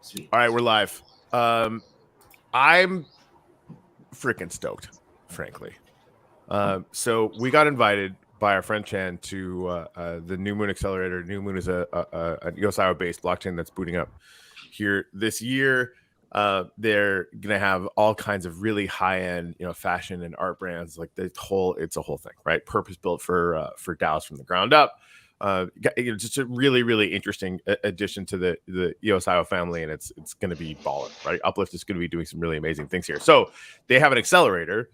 Sweet. All right, we're live. I'm freaking stoked, frankly. So we got invited by our friend Chan to the Newmoon accelerator. Newmoon is an US Iowa-based blockchain that's booting up here this year. They're gonna have all kinds of really high-end, fashion and art brands. Like it's a whole thing, right? Purpose built for DAOs from the ground up. Just a really, really interesting addition to the EOS IO family, and it's going to be baller, right? Uplift is going to be doing some really amazing things here. So they have an accelerator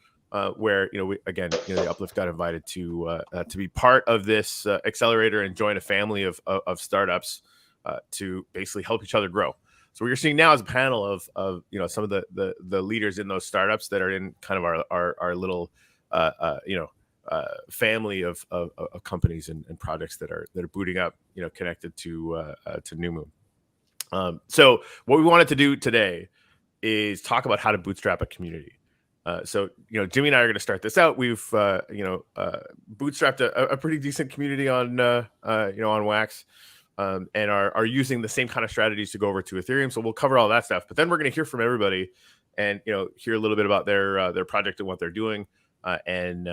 where the Uplift got invited to be part of this accelerator and join a family of startups to basically help each other grow. So what you're seeing now is a panel of some of the leaders in those startups that are in kind of our little family of companies and projects that are booting up, connected to Newmoon. So what we wanted to do today is talk about how to bootstrap a community. So Jimmy and I are going to start this out. We've bootstrapped a pretty decent community on on Wax, and are using the same kind of strategies to go over to Ethereum. So we'll cover all that stuff. But then we're going to hear from everybody, and hear a little bit about their project and what they're doing. And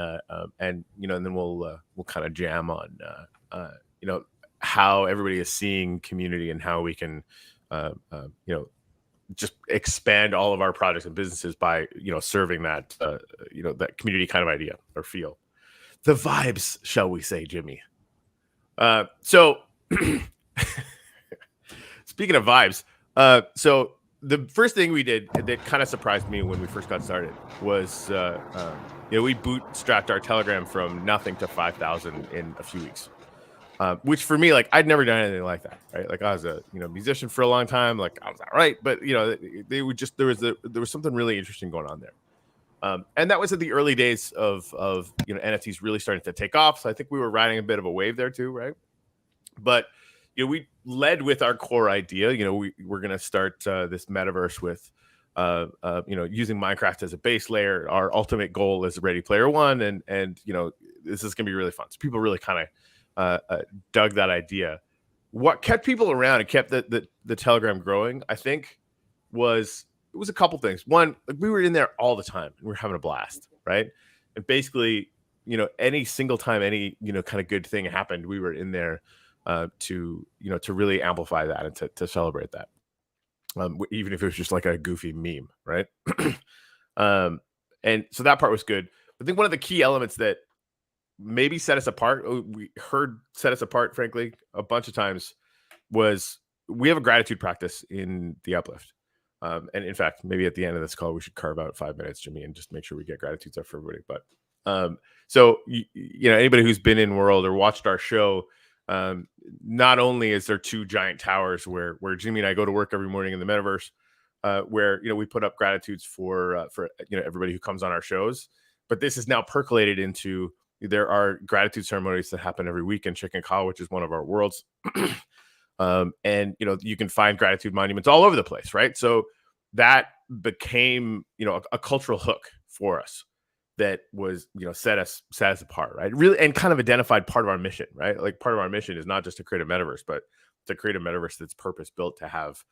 then we'll kind of jam on how everybody is seeing community and how we can just expand all of our projects and businesses by serving that that community kind of idea or feel, the vibes, shall we say, Jimmy. So speaking of vibes, so the first thing we did that kind of surprised me when we first got started was we bootstrapped our Telegram from nothing to 5,000 in a few weeks, which for me, like, I'd never done anything like that, right? Like, I was a musician for a long time, like I was all right, but they would just there was something really interesting going on there, and that was at the early days of NFTs really starting to take off. So I think we were riding a bit of a wave there too, right? But we led with our core idea. We're going to start this metaverse with, using Minecraft as a base layer. Our ultimate goal is Ready Player One, and this is going to be really fun. So people really kind of dug that idea. What kept people around and kept the Telegram growing, I think, was a couple things. One, like, we were in there all the time, and we were having a blast, right? And basically, any single time any kind of good thing happened, we were in there to really amplify that and to celebrate that, even if it was just like a goofy meme, right? And so that part was good. I think one of the key elements that maybe set us apart, frankly, a bunch of times, was we have a gratitude practice in the Uplift. And in fact, maybe at the end of this call, we should carve out 5 minutes, Jimmy, and just make sure we get gratitudes up for everybody. But so anybody who's been in World or watched our show, not only is there 2 giant towers where Jimmy and I go to work every morning in the metaverse, where we put up gratitudes for everybody who comes on our shows, but this is now percolated into, there are gratitude ceremonies that happen every week in Chicken Call, which is one of our worlds. And you can find gratitude monuments all over the place, right? So that became a cultural hook for us that was set us apart, right? Really, and kind of identified part of our mission, right? Like, part of our mission is not just to create a metaverse, but to create a metaverse that's purpose built to have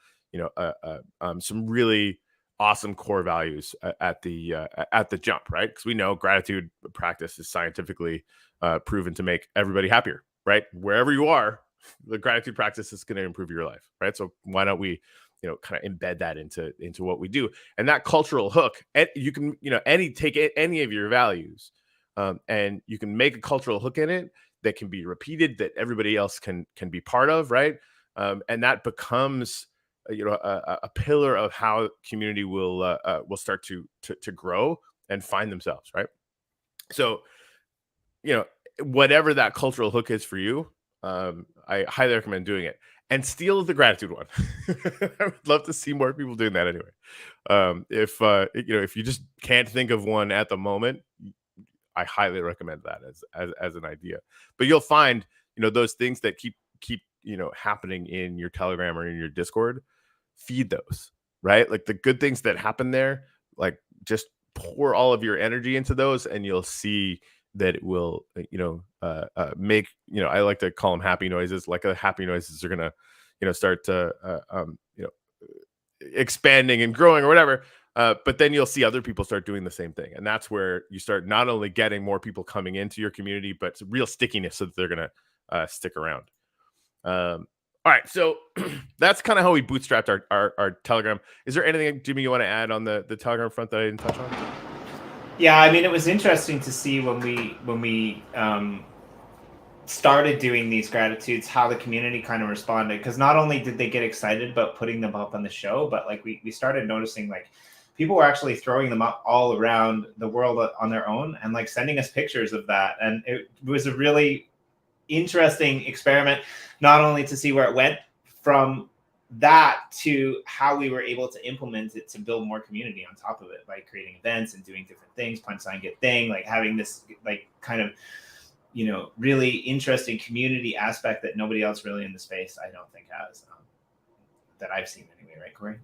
some really awesome core values at the jump, right? Because we know gratitude practice is scientifically proven to make everybody happier, right? Wherever you are, the gratitude practice is going to improve your life, right? So why don't we kind of embed that into what we do? And that cultural hook, and you can take any of your values, and you can make a cultural hook in it that can be repeated, that everybody else can be part of, right? And that becomes a pillar of how community will start to grow and find themselves, right? So whatever that cultural hook is for you, I highly recommend doing it, and steal the gratitude one. I would love to see more people doing that anyway. If you just can't think of one at the moment, I highly recommend that as an idea. But you'll find those things that keep happening in your Telegram or in your Discord. Feed those, right? Like, the good things that happen there, like, just pour all of your energy into those, and you'll see that it will make I like to call them happy noises. Like, the happy noises are gonna start to expanding and growing or whatever. But then you'll see other people start doing the same thing, and that's where you start not only getting more people coming into your community, but real stickiness, so that they're gonna stick around. All right, so that's kind of how we bootstrapped our Telegram. Is there anything, Jimmy, you want to add on the Telegram front that I didn't touch on? Yeah, I mean, it was interesting to see when we started doing these gratitudes, how the community kind of responded, because not only did they get excited about putting them up on the show, but like we started noticing like people were actually throwing them up all around the world on their own and like sending us pictures of that. And it was a really interesting experiment, not only to see where it went from that to how we were able to implement it to build more community on top of it by creating events and doing different things, punch sign get thing, like having this like kind of really interesting community aspect that nobody else really in the space, I don't think, has, that I've seen anyway, right, Corey?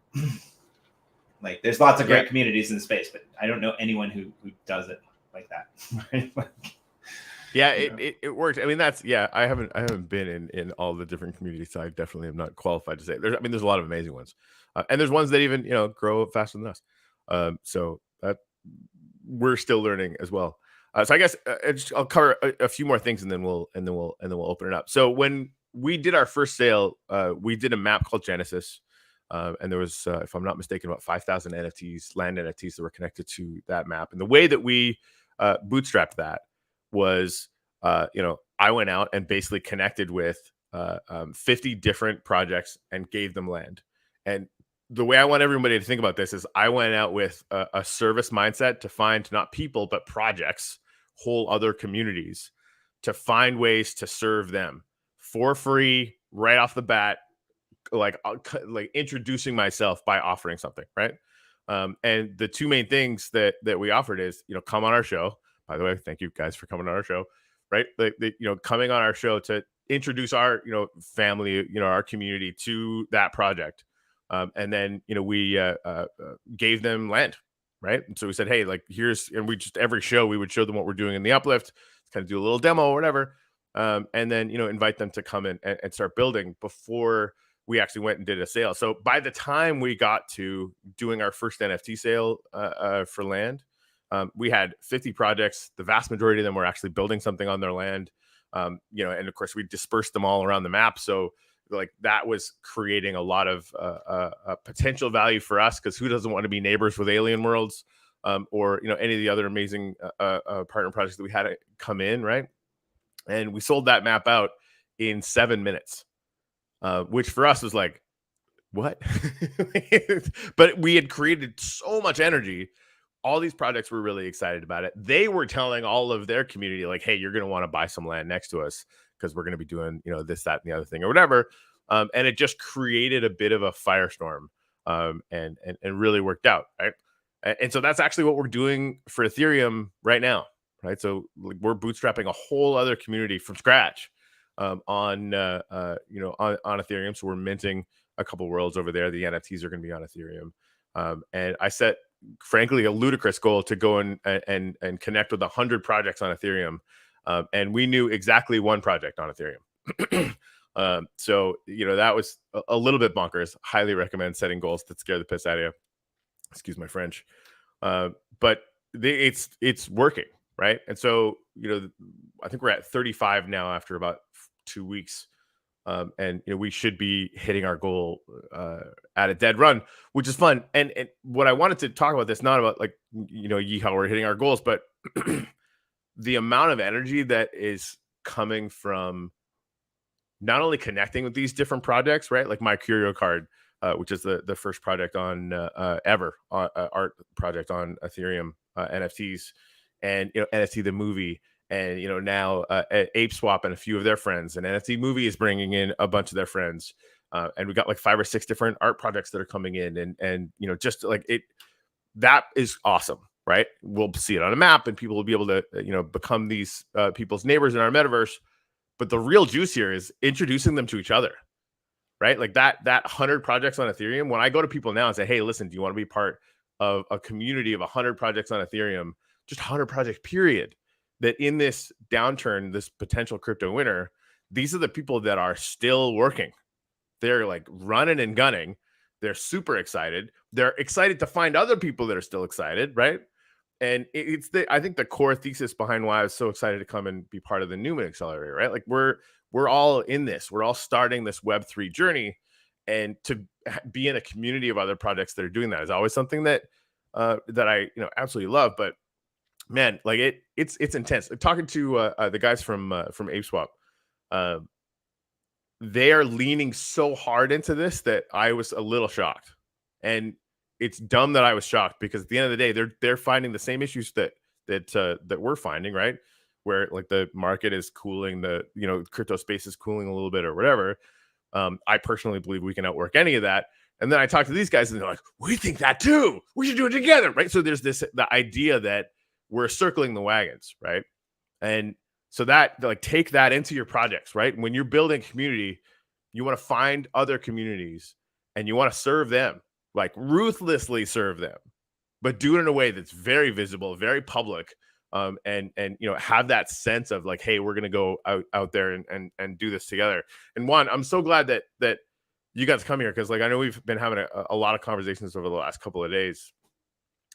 Like, there's lots of great communities in the space, but I don't know anyone who does it like that. Right? Yeah, it works. I mean, I haven't been in all the different communities, so I definitely am not qualified to say. There's a lot of amazing ones, and there's ones that even grow faster than us. So that we're still learning as well. So I guess I'll cover a few more things, and then we'll open it up. So when we did our first sale, we did a map called Genesis, and there was, if I'm not mistaken, about 5,000 NFTs, land NFTs that were connected to that map. And the way that we bootstrapped that was, I went out and basically connected with 50 different projects and gave them land. And the way I want everybody to think about this is I went out with a service mindset to find not people, but projects, whole other communities, to find ways to serve them for free right off the bat, like introducing myself by offering something, right? And the two main things that we offered is, come on our show. By the way, thank you guys for coming on our show, right? Coming on our show to introduce our, family, our community to that project. And then, we gave them land, right? And so we said, hey, like and we just, every show we would show them what we're doing in the Uplift, kind of do a little demo or whatever. And then, invite them to come in and start building before we actually went and did a sale. So by the time we got to doing our first NFT sale for land, we had 50 projects. The vast majority of them were actually building something on their land. And of course we dispersed them all around the map. So like that was creating a lot of potential value for us, because who doesn't want to be neighbors with alien worlds, or any of the other amazing partner projects that we had come in, right? And we sold that map out in 7 minutes, which for us was like, what? But we had created so much energy. All these projects were really excited about it. They were telling all of their community, like, hey, you're going to want to buy some land next to us, because we're going to be doing, this, that, and the other thing or whatever. And it just created a bit of a firestorm, and really worked out, right? And so that's actually what we're doing for Ethereum right now, right? So we're bootstrapping a whole other community from scratch, on Ethereum. So we're minting a couple worlds over there. The NFTs are going to be on Ethereum. And I set, frankly, a ludicrous goal to go and connect with 100 projects on Ethereum. And we knew exactly one project on Ethereum. So, that was a little bit bonkers. Highly recommend setting goals that scare the piss out of you. Excuse my French. But it's working, right? And so, I think we're at 35 now after about 2 weeks. And we should be hitting our goal at a dead run, which is fun. And what I wanted to talk about this, not about like how we're hitting our goals, but the amount of energy that is coming from not only connecting with these different projects, right? Like my Curio card, which is the first project on ever art project on Ethereum, NFTs, and NFT the movie. And now Ape Swap and a few of their friends, and NFT Movie is bringing in a bunch of their friends, and we got like 5 or 6 different art projects that are coming in, and just like it, that is awesome, right? We'll see it on a map, and people will be able to become these people's neighbors in our metaverse. But the real juice here is introducing them to each other, right? Like that 100 projects on Ethereum. When I go to people now and say, hey, listen, do you want to be part of a community of 100 projects on Ethereum? Just 100 projects, period. That in this downturn, this potential crypto winter, these are the people that are still working, They're like running and gunning. They're super excited. They're excited to find other people that are still excited, right? And it's I think the core thesis behind why I was so excited to come and be part of the Newmoon Accelerator, right? Like we're all in this. We're all starting this Web3 journey, and to be in a community of other projects that are doing that is always something that that I absolutely love. But man, like it's intense. Talking to the guys from ApeSwap, they are leaning so hard into this that I was a little shocked. And it's dumb that I was shocked, because at the end of the day, they're finding the same issues that we're finding, right? Where like the market is cooling, the crypto space is cooling a little bit or whatever. I personally believe we can outwork any of that. And then I talk to these guys and they're like, we think that too. We should do it together, right? So there's the idea that we're circling the wagons, right? And so that, like, take that into your projects, right? When you're building community, you want to find other communities and you want to serve them, like ruthlessly serve them, but do it in a way that's very visible, very public, and have that sense of like, hey, we're gonna go out there and do this together. And Juan, I'm so glad that you guys come here, because like I know we've been having a lot of conversations over the last couple of days,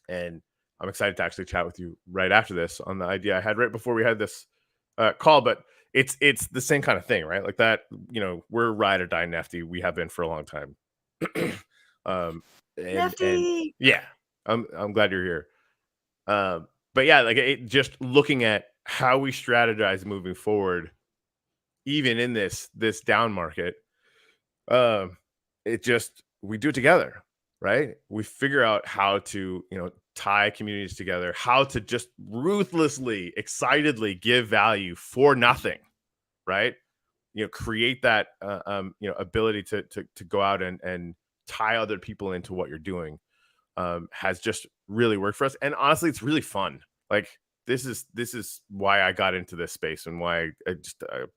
and I'm excited to actually chat with you right after this on the idea I had right before we had this call. But it's the same kind of thing, right? Like that, we're ride or die Nefty. We have been for a long time. And yeah, I'm glad you're here. But yeah, like just looking at how we strategize moving forward, even in this down market, we do it together, right? We figure out how to, tie communities together, how to just ruthlessly, excitedly give value for nothing, right? Create that, ability to go out and tie other people into what you're doing, has just really worked for us. And honestly, it's really fun. Like this is why I got into this space, and why I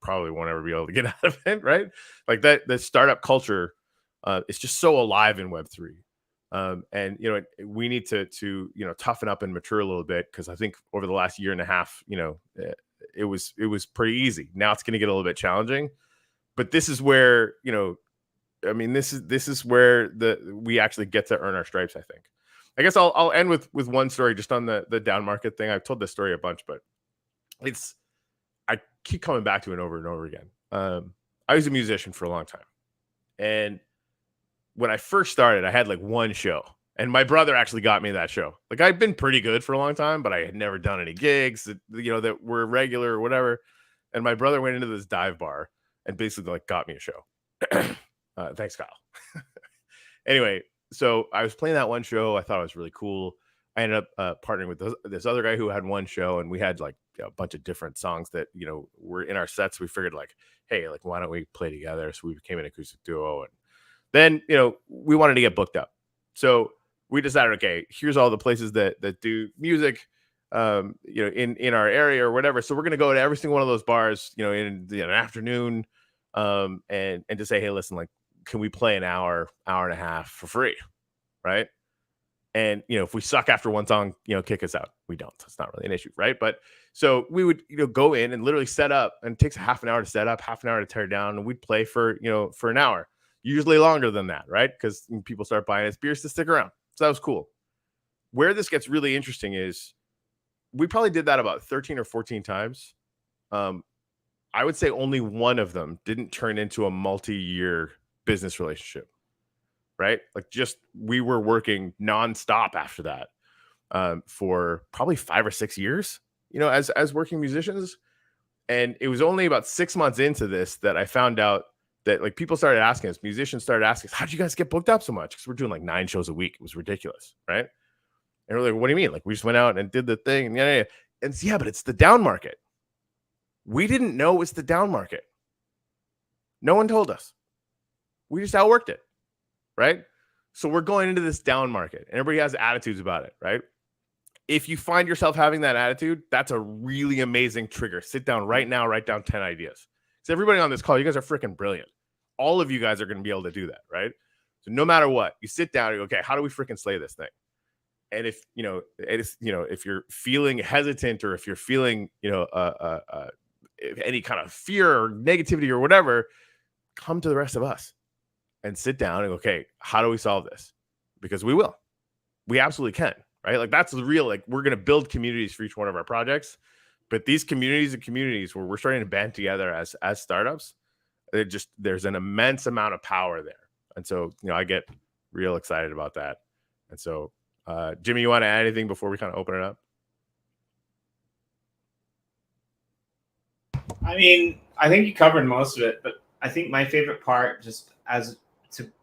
probably won't ever be able to get out of it, right? Like the startup culture, it's just so alive in Web3. And we need to toughen up and mature a little bit, because I think over the last year and a half, it was pretty easy. Now it's going to get a little bit challenging, but this is where this is where we actually get to earn our stripes, I think. I guess I'll end with one story just on the down market thing. I've told this story a bunch, but I keep coming back to it over and over again. I was a musician for a long time, and when I first started, I had like one show, and my brother actually got me that show. Like I'd been pretty good for a long time, but I had never done any gigs that were regular or whatever. And my brother went into this dive bar and basically like got me a show. Thanks, Kyle. Anyway, so I was playing that one show. I thought it was really cool. I ended up partnering with this other guy who had one show, and we had like a bunch of different songs that were in our sets. We figured like, hey, like why don't we play together? So we became an acoustic duo, and then we wanted to get booked up. So we decided, okay, here's all the places that do music, in our area or whatever. So we're gonna go to every single one of those bars, in an afternoon, and to say, hey, listen, like, can we play an hour and a half for free, right? And if we suck after one song, kick us out. We don't. It's not really an issue, right? But so we would go in and literally set up, and it takes a half an hour to set up, half an hour to tear down, and we'd play for for an hour, usually longer than that, right? Because people start buying us beers to stick around. So that was cool. Where this gets really interesting is we probably did that about 13 or 14 times. I would say only one of them didn't turn into a multi-year business relationship, right? Like just we were working nonstop after that, for probably 5 or 6 years, as working musicians. And it was only about 6 months into this that I found out that like people started asking us, musicians started asking us, how'd you guys get booked up so much? Because we're doing like 9 shows a week. It was ridiculous, right? And we're like, what do you mean? Like we just went out and did the thing, and yeah. And it's, yeah, but it's the down market. We didn't know it's the down market. No one told us. We just outworked it, right? So we're going into this down market, and everybody has attitudes about it, right? If you find yourself having that attitude, that's a really amazing trigger. Sit down right now, write down 10 ideas. So everybody on this call, you guys are freaking brilliant. All of you guys are going to be able to do that, right? So no matter what, you sit down and you go, okay, how do we freaking slay this thing? And if if you're feeling hesitant, or if you're feeling any kind of fear or negativity or whatever, come to the rest of us. and sit down and go, okay, how do we solve this? Because we will. We absolutely can, right? Like that's the real, like we're going to build communities for each one of our projects. But these communities and communities where we're starting to band together as startups, there's an immense amount of power there. And so, I get real excited about that. And so, Jimmy, you want to add anything before we kind of open it up? I mean, I think you covered most of it, but I think my favorite part just as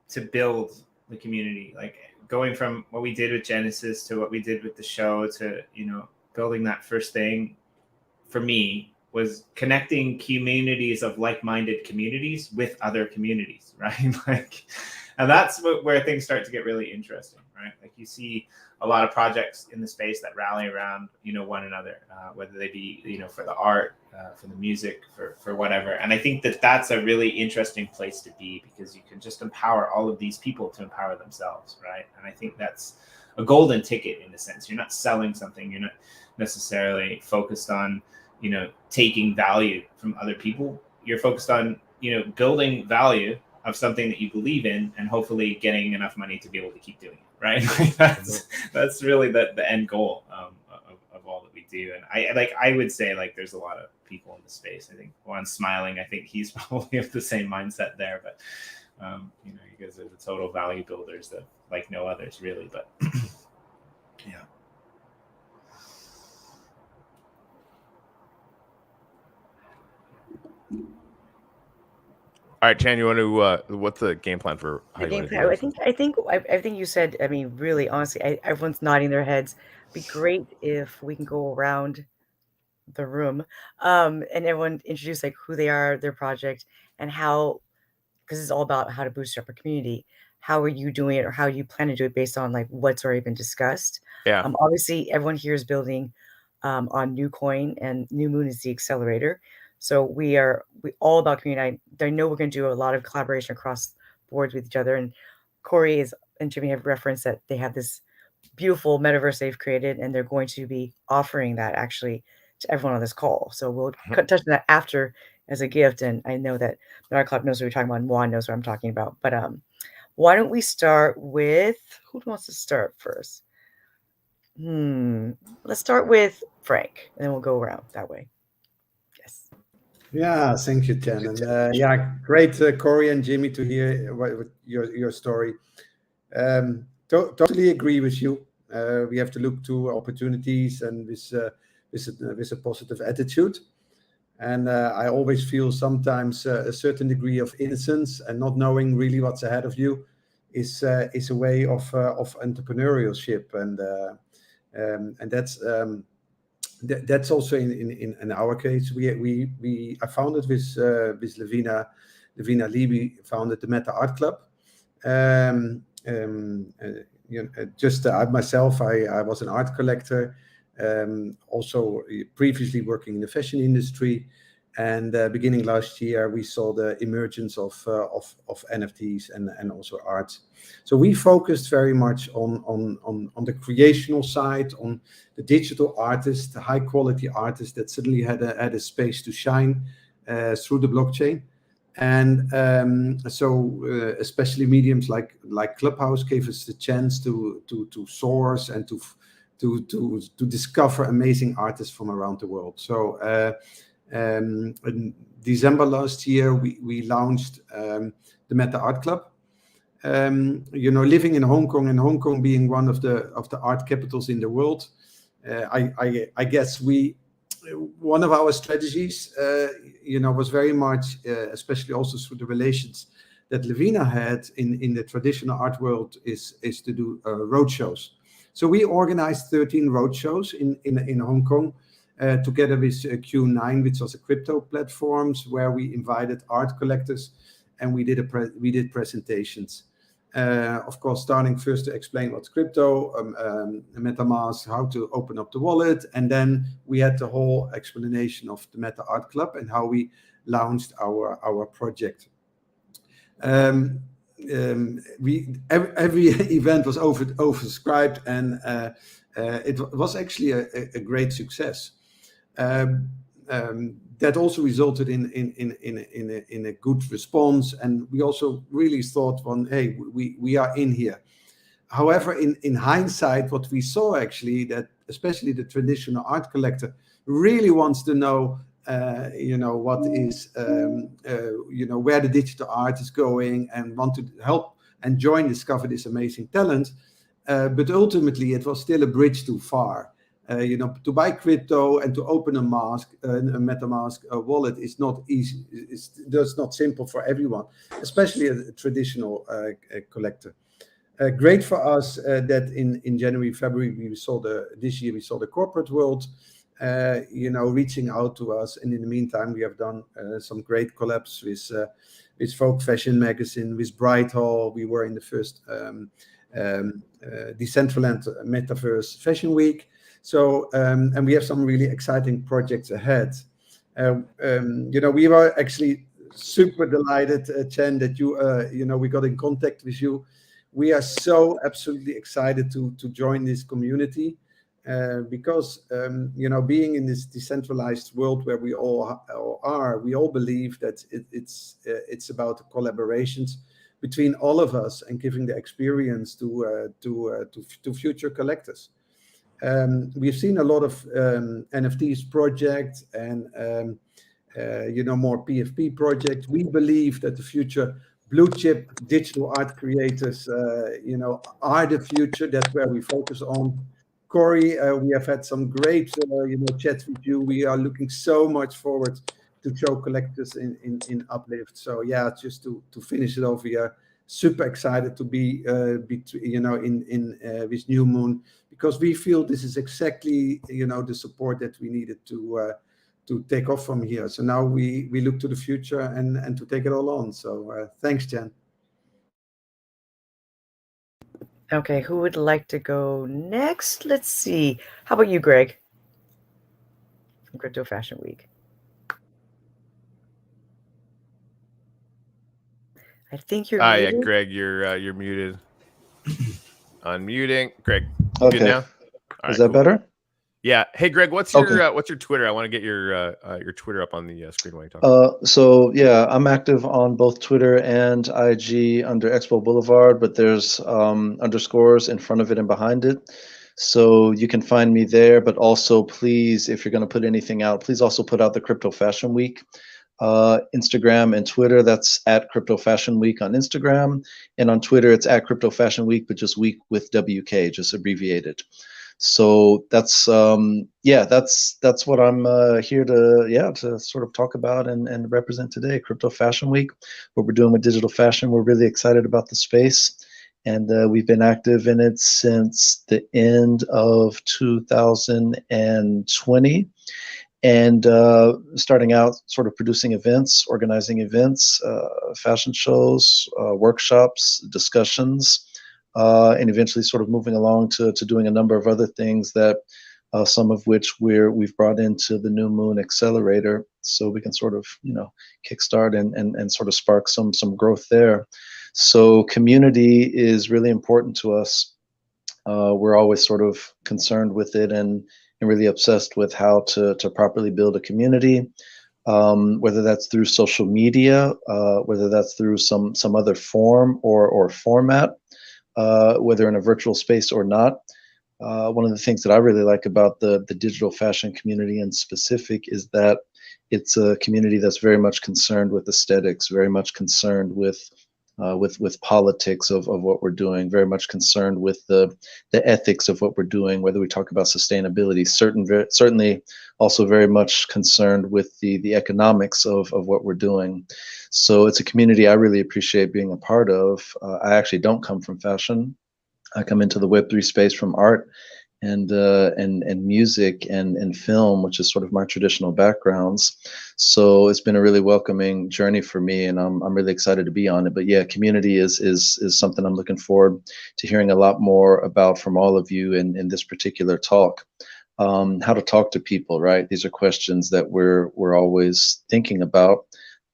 to build the community, like going from what we did with Genesis to what we did with the show to, building that first thing for me was connecting communities of like-minded communities with other communities, right? Like, and that's where things start to get really interesting, right? Like you see a lot of projects in the space that rally around, one another, whether they be, for the art, for the music, for whatever. And I think that that's a really interesting place to be because you can just empower all of these people to empower themselves, right? And I think that's a golden ticket in a sense. You're not selling something. You're not necessarily focused on, taking value from other people. You're focused on, building value of something that you believe in and hopefully getting enough money to be able to keep doing it, right? that's really the end goal of all that we do. And I would say like there's a lot of people in the space. I think Juan's smiling. I think he's probably of the same mindset there, but you guys are the total value builders that like no others really, but yeah. All right, Chan, you want to? What's the game plan for? The game plan. I think you said. I mean, really, honestly, everyone's nodding their heads. It'd be great if we can go around the room, and everyone introduce like who they are, their project, and how. Because it's all about how to bootstrap a community. How are you doing it, or how you plan to do it based on like what's already been discussed? Yeah. Obviously, everyone here is building on Newcoin, and Newmoon is the accelerator. So we all about community. I know we're going to do a lot of collaboration across boards with each other. And Corey and Jimmy have referenced that they have this beautiful metaverse they've created, and they're going to be offering that actually to everyone on this call. So we'll touch on that after as a gift. And I know that our club knows what we're talking about, and Juan knows what I'm talking about. But why don't we start with who wants to start first? Let's start with Frank, and then we'll go around that way. Yes. Yeah, thank you, Jen. And yeah, great, Corey and Jimmy, to hear your story. Totally agree with you. We have to look to opportunities and with a positive attitude. And I always feel sometimes a certain degree of innocence and not knowing really what's ahead of you is a way of entrepreneurship, and that's also in our case. I founded with Levina Levy founded the Meta Art Club. Just myself, I was an art collector, also previously working in the fashion industry, and beginning last year we saw the emergence of NFTs and also art. So we focused very much on the creational side, on the digital artist, the high quality artist that suddenly had a space to shine through the blockchain. And so especially mediums like Clubhouse gave us the chance to source and to discover amazing artists from around the world. So in December last year, we launched the Meta Art Club. Living in Hong Kong, and Hong Kong being one of the art capitals in the world, I guess one of our strategies, was very much, especially also through the relations that Levina had in the traditional art world, is to do roadshows. So we organized 13 roadshows in Hong Kong, together with Q9, which was a crypto platforms where we invited art collectors, and we did presentations. Of course, starting first to explain what's crypto, MetaMask, how to open up the wallet, and then we had the whole explanation of the Meta Art Club and how we launched our project. Every event was oversubscribed, and it was actually a great success. that also resulted in a good response, and we also really thought, hey, we are in here. However, in hindsight, what we saw actually, that especially the traditional art collector really wants to know, what is, where the digital art is going, and want to help and discover this amazing talent. But ultimately, it was still a bridge too far. To buy crypto and to open a MetaMask wallet is not easy. It's just not simple for everyone, especially a traditional collector. Great for us that in January, February, this year we saw the corporate world, reaching out to us. And in the meantime, we have done some great collabs with Folk Fashion Magazine, with Bright Hall. We were in the first Decentraland Metaverse Fashion Week. So, and we have some really exciting projects ahead. We were actually super delighted, Chen, that we got in contact with you. We are so absolutely excited to join this community because, being in this decentralized world where we all are, we all believe that it's about collaborations between all of us and giving the experience to future collectors. We've seen a lot of NFTs projects and more PFP projects. We believe that the future blue chip digital art creators, are the future. That's where we focus on. Corey, we have had some great, chats with you. We are looking so much forward to show collectors in Uplift. So yeah, just to finish it off, we are super excited to be with New Moon, because we feel this is exactly the support that we needed to take off from here. So now we look to the future and to take it all on. So thanks, Jen. Okay, who would like to go next? Let's see. How about you, Greg? From Crypto Fashion Week. I think you're muted. Yeah, Greg, you're muted. Unmuting. Greg, okay. Good now? Is that cool. Better? Yeah. Hey, Greg, what's your Twitter? I want to get your Twitter up on the screen while you talk. So yeah, I'm active on both Twitter and IG under Expo Boulevard, but there's underscores in front of it and behind it. So you can find me there, but also please, if you're going to put anything out, please also put out the Crypto Fashion Week. Instagram and Twitter, that's at Crypto Fashion Week on Instagram, and on Twitter it's at Crypto Fashion Week, but just week with WK, just abbreviated. So that's that's what I'm here to sort of talk about and represent today. Crypto Fashion Week, what we're doing with digital fashion. We're really excited about the space, and we've been active in it since the end of 2020. And starting out sort of producing events, organizing events, fashion shows, workshops, discussions, and eventually sort of moving along to doing a number of other things that some of which we've brought into the Newmoon accelerator, so we can sort of kickstart and sort of spark some growth there. So community is really important to us. We're always sort of concerned with it and really obsessed with how to properly build a community, whether that's through social media, whether that's through some other form or format, whether in a virtual space or not. One of the things that I really like about the digital fashion community in specific is that it's a community that's very much concerned with aesthetics, very much concerned with politics of what we're doing, very much concerned with the ethics of what we're doing, whether we talk about sustainability, certainly also very much concerned with the economics of what we're doing. So it's a community I really appreciate being a part of. I actually don't come from fashion. I come into the Web3 space from art and music and film, which is sort of my traditional backgrounds. So it's been a really welcoming journey for me, and I'm really excited to be on it. But yeah, community is something I'm looking forward to hearing a lot more about from all of you in this particular talk. How to talk to people, right? These are questions that we're always thinking about.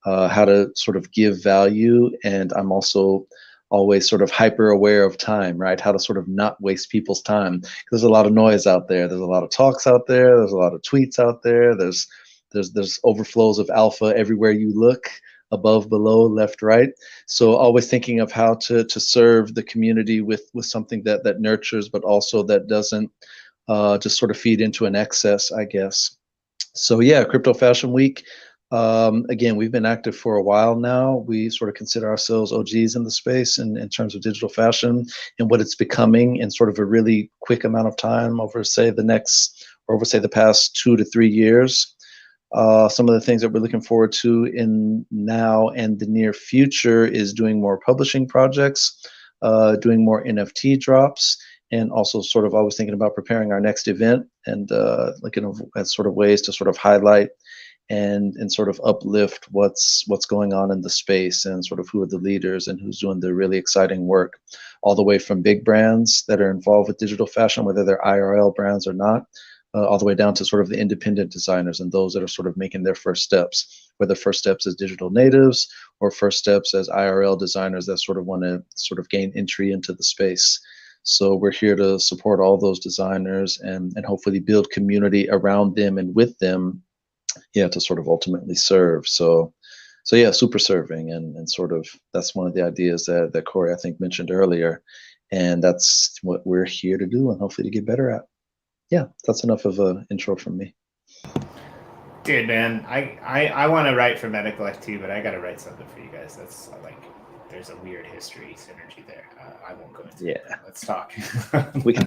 How to sort of give value, and I'm also always sort of hyper aware of time, right? How to sort of not waste people's time. There's a lot of noise out there. There's a lot of talks out there. There's a lot of tweets out there. There's there's overflows of alpha everywhere you look, above, below, left, right. So always thinking of how to serve the community with something that nurtures, but also that doesn't just sort of feed into an excess, I guess. So yeah, Crypto Fashion Week. Again, we've been active for a while now. We sort of consider ourselves OGs in the space in terms of digital fashion and what it's becoming in sort of a really quick amount of time over, say, the past 2 to 3 years. Some of the things that we're looking forward to in now and the near future is doing more publishing projects, doing more NFT drops, and also sort of always thinking about preparing our next event and looking at sort of ways to sort of highlight and sort of uplift what's going on in the space and sort of who are the leaders and who's doing the really exciting work, all the way from big brands that are involved with digital fashion, whether they're IRL brands or not, all the way down to sort of the independent designers and those that are sort of making their first steps, whether first steps as digital natives or first steps as IRL designers that sort of want to sort of gain entry into the space. So we're here to support all those designers and hopefully build community around them and with them, yeah, to sort of ultimately serve. So yeah, super serving and sort of that's one of the ideas that Corey, I think, mentioned earlier. And that's what we're here to do and hopefully to get better at. Yeah, that's enough of an intro from me. Dude, man, I want to write for Medical too, but I got to write something for you guys. That's like, there's a weird history synergy there. I won't go into it. Let's talk. We can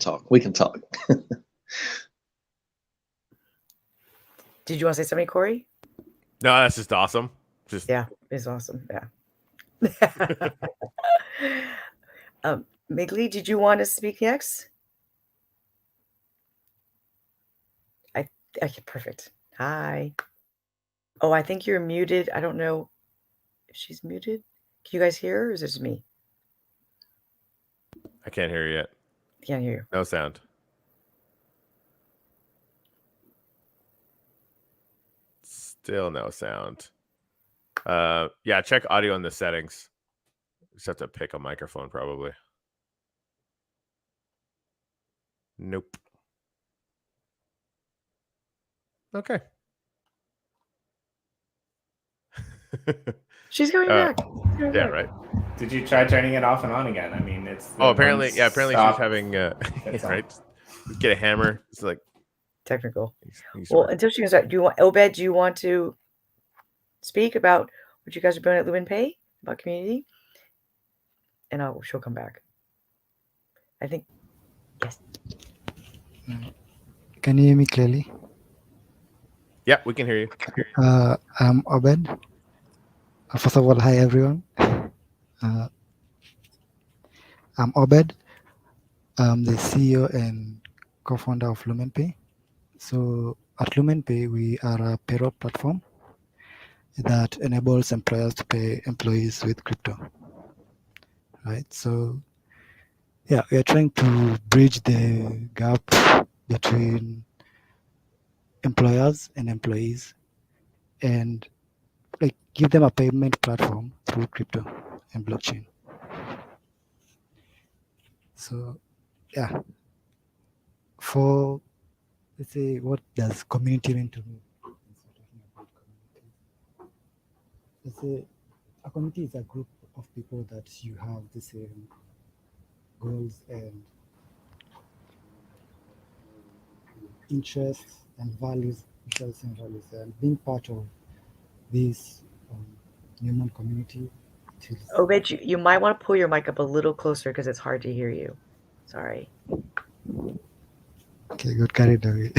talk. Did you want to say something, Corey? No, that's just awesome. Yeah, it's awesome. Yeah. Migley, did you want to speak next? Okay, perfect. Hi. Oh, I think you're muted. I don't know if she's muted. Can you guys hear her, or is it just me? I can't hear you yet. Can't hear you. No sound. Still no sound. Yeah, check audio in the settings. Just have to pick a microphone probably. Nope. Okay. She's going back. Yeah, right. Did you try turning it off and on again? I mean, it's apparently she's having right. Get a hammer. It's like technical. Well, until she goes out, Obed, do you want to speak about what you guys are doing at Lumen Pay about community? And she'll come back. I think yes. Can you hear me clearly? Yeah, we can hear you. I'm Obed. First of all, hi everyone. I'm Obed. I'm the CEO and co-founder of LumenPay. So at LumenPay, we are a payroll platform that enables employers to pay employees with crypto. Right. So yeah, we are trying to bridge the gap between employers and employees and like give them a payment platform through crypto and blockchain. So yeah, for let's say, what does community mean to me? Let's say a community is a group of people that you have the same goals and interests and values, which are the same values, and being part of this Newmoon community. Obed, you might want to pull your mic up a little closer because it's hard to hear you. Sorry. Okay, good, carried away.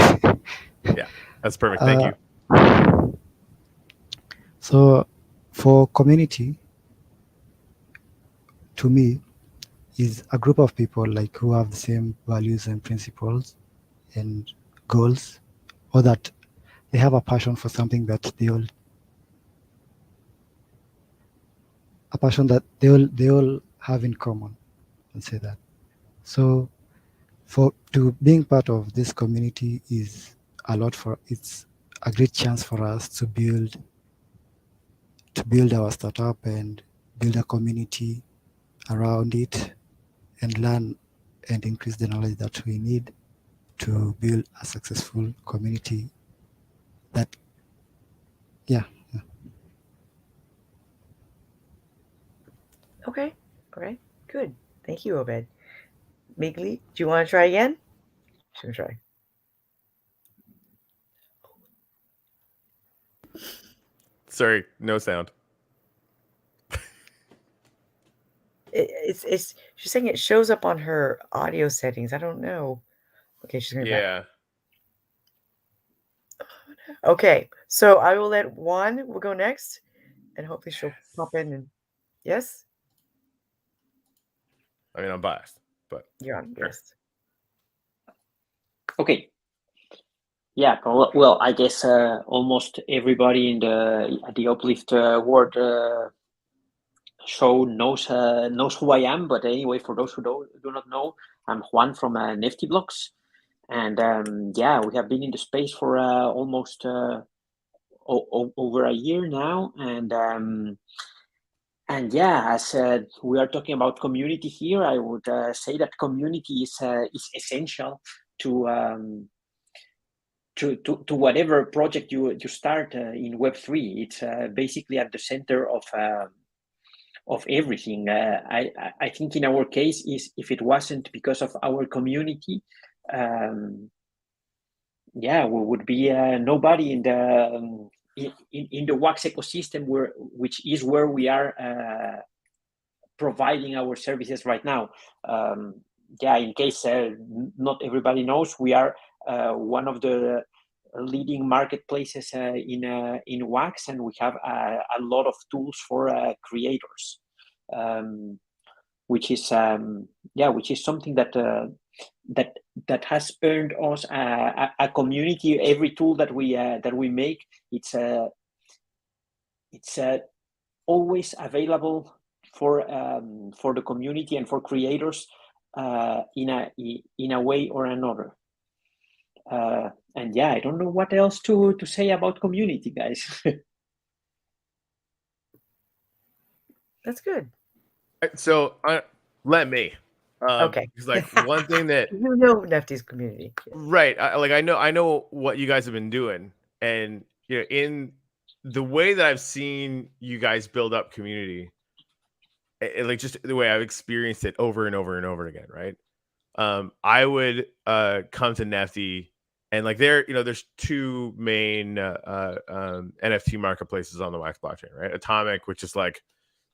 Yeah, that's perfect. Thank you. So, for community, to me, is a group of people like who have the same values and principles and goals, or that they have a passion for something that they all have in common. Let's say that. So, to being part of this community is it's a great chance for us to build our startup and build a community around it and learn and increase the knowledge that we need to build a successful community that Yeah. Okay. All right. Good. Thank you, Obed. Migli, do you want to try again? Should we try? Sorry, no sound. It's she's saying it shows up on her audio settings. I don't know. Okay, she's gonna be back. Yeah. Okay, so I will let Juan will go next, and hopefully she'll pop in. And yes, I mean, I'm biased, but you're on. Sure. Yes. Okay. Yeah, well, I guess almost everybody in the Uplift World show knows who I am. But anyway, for those who do not know, I'm Juan from Nifty Blocks, and yeah, we have been in the space for almost over a year now, and yeah, as we are talking about community here, I would say that community is essential to whatever project you start in Web3. It's basically at the center of everything. I think in our case, is if it wasn't because of our community, yeah, we would be nobody in the Wax ecosystem, which is where we are providing our services right now. Yeah, in case not everybody knows, we are one of the leading marketplaces in Wax, and we have a lot of tools for creators, which is something that has earned us a community. Every tool that we make, it's always available for the community and for creators in a way or another. And yeah, I don't know what else to say about community, guys. That's good. So let me. Okay. Because like one thing that You know Nefty's community. Yes. right, I know what you guys have been doing, and you know, in the way that I've seen you guys build up community, like just the way I've experienced it over and over and over again, right? I would come to Nefty, and like there's two main NFT marketplaces on the Wax blockchain, right? Atomic, which is like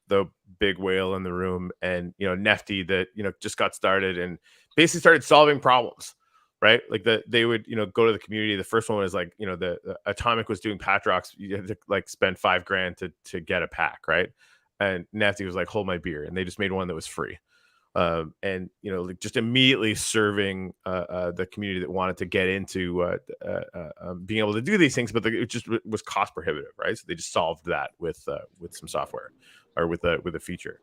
the big whale in the room, and Nefty that just got started and basically started solving problems, right? Like they would go to the community. The first one was like the Atomic was doing Patrox. You had to like spend $5,000 to get a pack, right? And Nefty was like, hold my beer, and they just made one that was free. And like just immediately serving the community that wanted to get into being able to do these things, but it just was cost prohibitive, right? So they just solved that with some software or with a feature,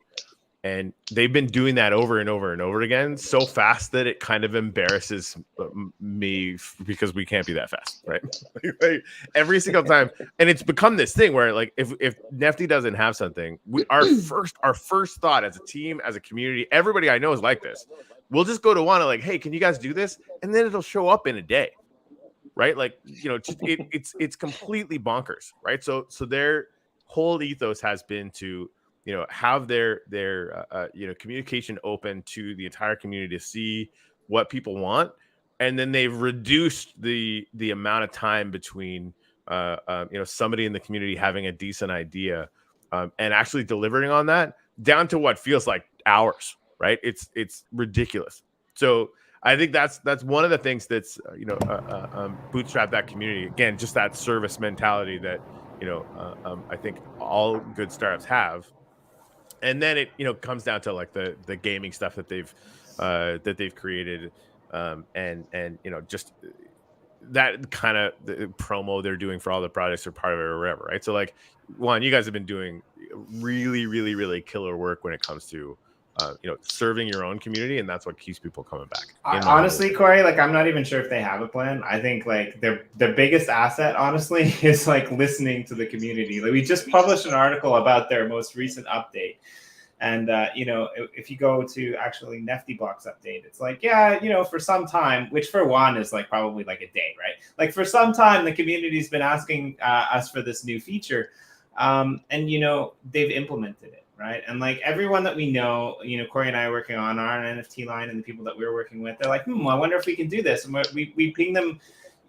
and they've been doing that over and over and over again so fast that it kind of embarrasses me because we can't be that fast, right? Like, every single time, and it's become this thing where like if Nefty doesn't have something, our first thought as a team, as a community, everybody I know is like this. We'll just go to one and like, hey, can you guys do this? And then it'll show up in a day, right? Like it's completely bonkers, right? So their whole ethos has been to have their communication open to the entire community to see what people want, and then they've reduced the amount of time between somebody in the community having a decent idea and actually delivering on that down to what feels like hours, right? It's ridiculous. So I think that's one of the things that's bootstrap that community, again, just that service mentality that I think all good startups have. And then it comes down to like the gaming stuff that they've created, and just that kind of the promo they're doing for all the products are part of it or whatever, right? So like, Juan, you guys have been doing really, really, really killer work when it comes to serving your own community, and that's what keeps people coming back. Honestly, Corey, like I'm not even sure if they have a plan. I think like their biggest asset, honestly, is like listening to the community. Like we just published an article about their most recent update, And if you go to actually Nifty Blocks update, it's like, yeah, for some time, which for one is like probably like a day, right? Like for some time, the community's been asking us for this new feature, and they've implemented it, right? And like everyone that we know, Corey and I are working on our NFT line, and the people that we're working with, they're like, I wonder if we can do this, and we ping them,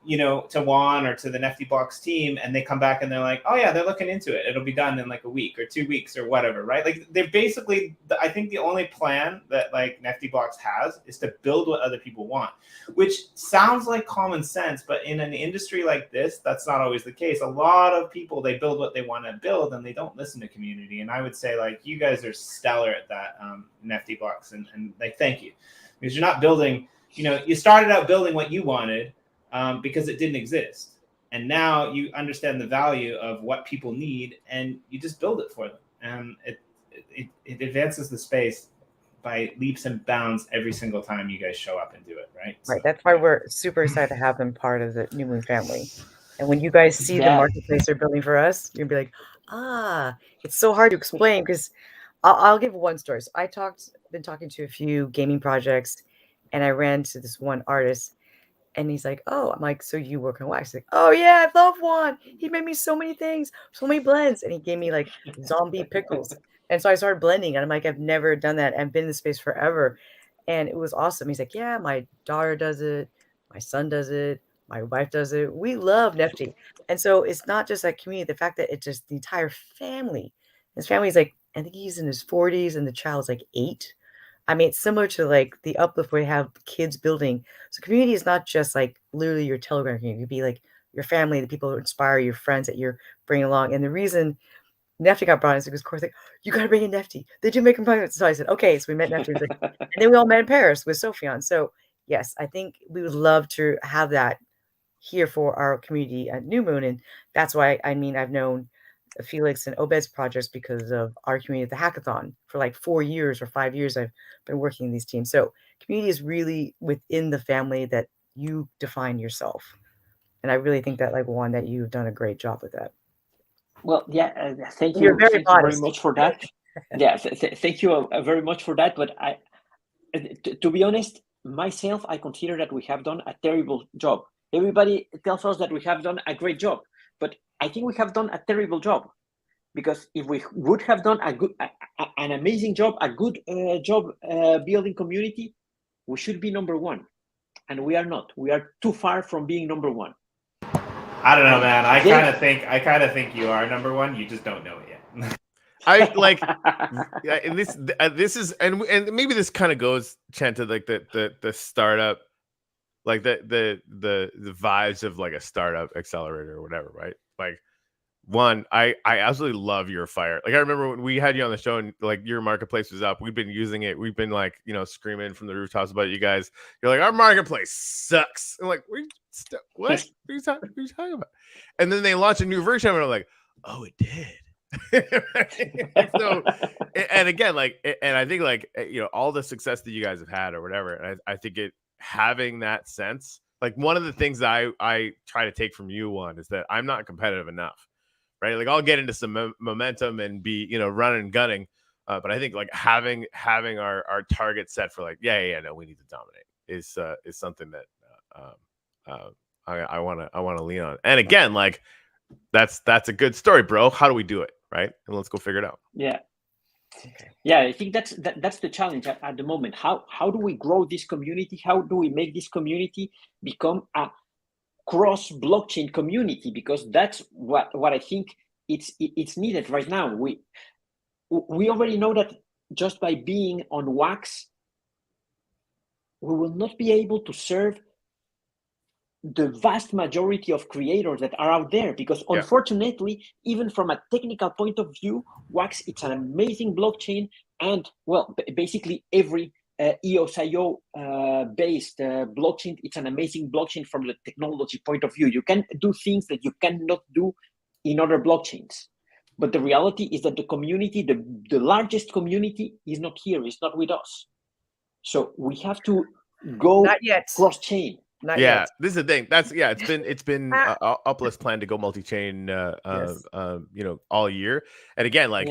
to Juan or to the Nifty Blocks team, and they come back and they're like, oh yeah, they're looking into it. It'll be done in like a week or 2 weeks or whatever, right? Like they're basically, I think the only plan that like Nifty Blocks has is to build what other people want, which sounds like common sense, but in an industry like this, that's not always the case. A lot of people, they build what they want to build and they don't listen to community. And I would say like, you guys are stellar at that, Nifty Blocks, and like, thank you, because you're not building, you started out building what you wanted, because it didn't exist. And now you understand the value of what people need and you just build it for them. And it advances the space by leaps and bounds every single time you guys show up and do it, right? Right. That's why we're super excited to have them part of the Newmoon family. And when you guys see the marketplace they're building for us, you'll be like, it's so hard to explain, because I'll give one story. So been talking to a few gaming projects, and I ran to this one artist. And he's like, oh, I'm like, so you work on wax? He's like, oh yeah, I love Juan. He made me so many things, so many blends. And he gave me like zombie pickles. And so I started blending. And I'm like, I've never done that. I've been in the space forever. And it was awesome. He's like, yeah, my daughter does it. My son does it. My wife does it. We love Nifty. And so it's not just that community, the fact that it's just the entire family. His family's like, I think he's in his 40s and the child's like 8. I mean, it's similar to like the Uplift where you have kids building. So community is not just like literally your Telegram community. It'd be like your family, the people who inspire your friends that you're bringing along. And the reason Nefty got brought in is because Corey's like, you got to bring in Nefty. They do make him private. So I said, okay. So we met Nefty. And then we all met in Paris with Sophion. So yes, I think we would love to have that here for our community at Newmoon. And that's why, I've known Felix and Obed's projects because of our community at the hackathon. For like 4 years or 5 years, I've been working in these teams. So community is really within the family that you define yourself. And I really think that, like, Juan, that you've done a great job with that. Well, yeah, thank you. You're very Thank you very much for that. Yeah, thank you very much for that. But to be honest, myself, I consider that we have done a terrible job. Everybody tells us that we have done a great job, but I think we have done a terrible job, because if we would have done an amazing job, a good job building community, we should be number one, and we are not. We are too far from being number one. I don't know, man. I kind of think you are number one. You just don't know it yet. I like, and this is, and maybe this kind of goes, Chen, to like the startup, like the vibes of like a startup accelerator or whatever, right? Like, one, I absolutely love your fire. Like, I remember when we had you on the show and like your marketplace was up, we've been using it. We've been like, screaming from the rooftops about you guys. You're like, our marketplace sucks. I'm like, what are you talking about? And then they launched a new version of it. I'm like, oh, it did. So, and again, like, and I think like, all the success that you guys have had or whatever. And I think having that sense, like, one of the things that I try to take from you, one, is that I'm not competitive enough. Right, like I'll get into some momentum and be, running and gunning, but I think like having our target set for like, no, we need to dominate is something that I want to lean on. And again, like that's a good story, bro. How do we do it, right? And let's go figure it out. Yeah, I think that's the challenge at the moment. How do we grow this community? How do we make this community become a cross blockchain community? Because that's what I think it's needed right now. We already know that just by being on Wax, we will not be able to serve the vast majority of creators that are out there, because unfortunately, even from a technical point of view, Wax, it's an amazing blockchain, and well, basically every EOS.io based blockchain, it's an amazing blockchain from the technology point of view. You can do things that you cannot do in other blockchains. But the reality is that the community, the largest community, is not here, it's not with us. So we have to go cross-chain. Not yet. This is the thing. It's been Uplift's plan to go multi-chain all year. And again, like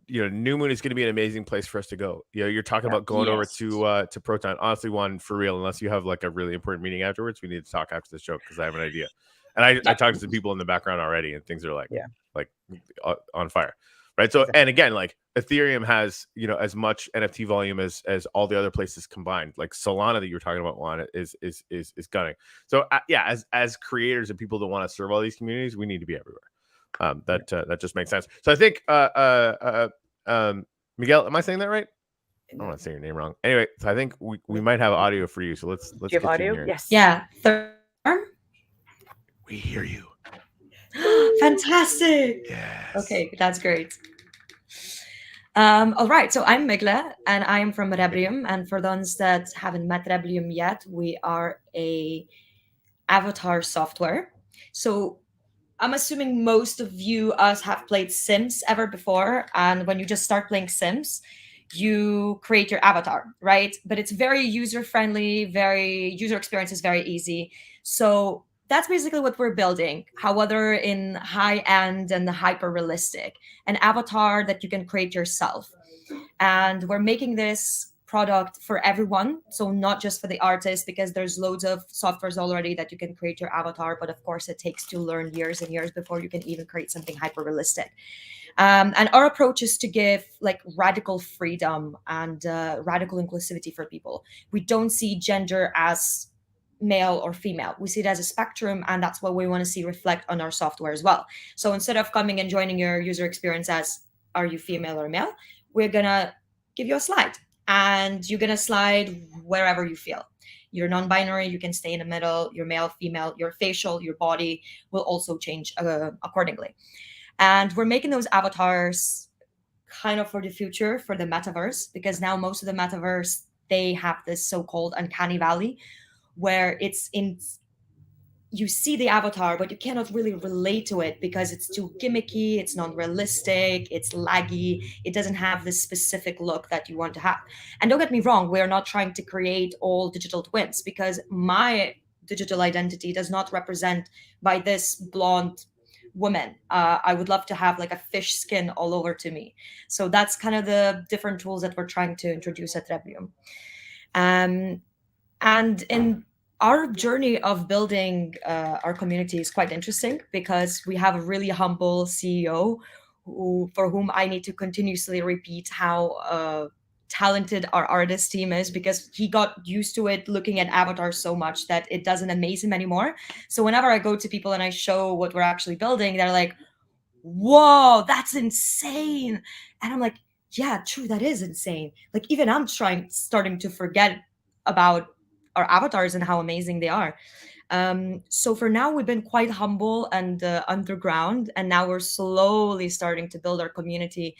Newmoon is going to be an amazing place for us to go. You're talking about going over to Proton. Honestly, Juan, for real, unless you have like a really important meeting afterwards, we need to talk after the show because I have an idea. And I talked to some people in the background already, and things are like on fire, right? So and again, like Ethereum has as much NFT volume as all the other places combined. Like Solana that you were talking about, Juan, is gunning. So as creators and people that want to serve all these communities, we need to be everywhere. That just makes sense. So I think Miguel, am I saying that right? I don't want to say your name wrong. Anyway, so I think we might have audio for you. So let's Do you have get audio? you in here. Yes. Yeah. Third arm. We hear you. Fantastic. Yes. Okay, that's great. All right, so I'm Migle, and I am from Rebrium. And for those that haven't met Rebrium yet, we are a avatar software. So I'm assuming most of us have played Sims ever before. And when you just start playing Sims, you create your avatar, right? But it's very user-friendly, user experience is very easy. So that's basically what we're building. However, in high-end and hyper-realistic, an avatar that you can create yourself. And we're making this product for everyone, so not just for the artist, because there's loads of softwares already that you can create your avatar, but of course it takes to learn years and years before you can even create something hyper-realistic. And our approach is to give like radical freedom and radical inclusivity for people. We don't see gender as male or female. We see it as a spectrum, and that's what we want to see reflect on our software as well. So instead of coming and joining your user experience as are you female or male, we're gonna give you a slide, and you're gonna slide wherever you feel. You're non-binary, you can stay in the middle. You're male, female, your facial, your body will also change accordingly. And we're making those avatars kind of for the future, for the metaverse, because now most of the metaverse, they have this so-called uncanny valley where you see the avatar, but you cannot really relate to it because it's too gimmicky, it's non-realistic, it's laggy, it doesn't have this specific look that you want to have. And don't get me wrong, we're not trying to create all digital twins, because my digital identity does not represent by this blonde woman. I would love to have like a fish skin all over to me. So that's kind of the different tools that we're trying to introduce at Rebrium. And in our journey of building our community is quite interesting, because we have a really humble CEO for whom I need to continuously repeat how talented our artist team is, because he got used to it looking at avatars so much that it doesn't amaze him anymore. So whenever I go to people and I show what we're actually building, they're like, whoa, that's insane. And I'm like, yeah, true, that is insane. Like even I'm starting to forget about our avatars and how amazing they are. So for now, we've been quite humble and underground, and now we're slowly starting to build our community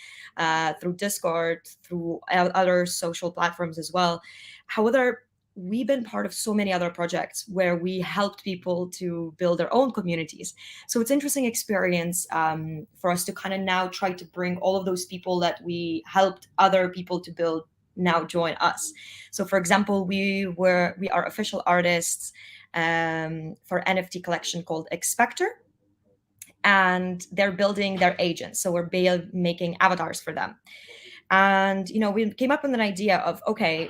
through Discord, through other social platforms as well. However, we've been part of so many other projects where we helped people to build their own communities. So it's an interesting experience for us to kind of now try to bring all of those people that we helped other people to build now join us. So for example, we are official artists for NFT collection called Expector, and they're building their agents. So we're making avatars for them. And, we came up with an idea of, okay,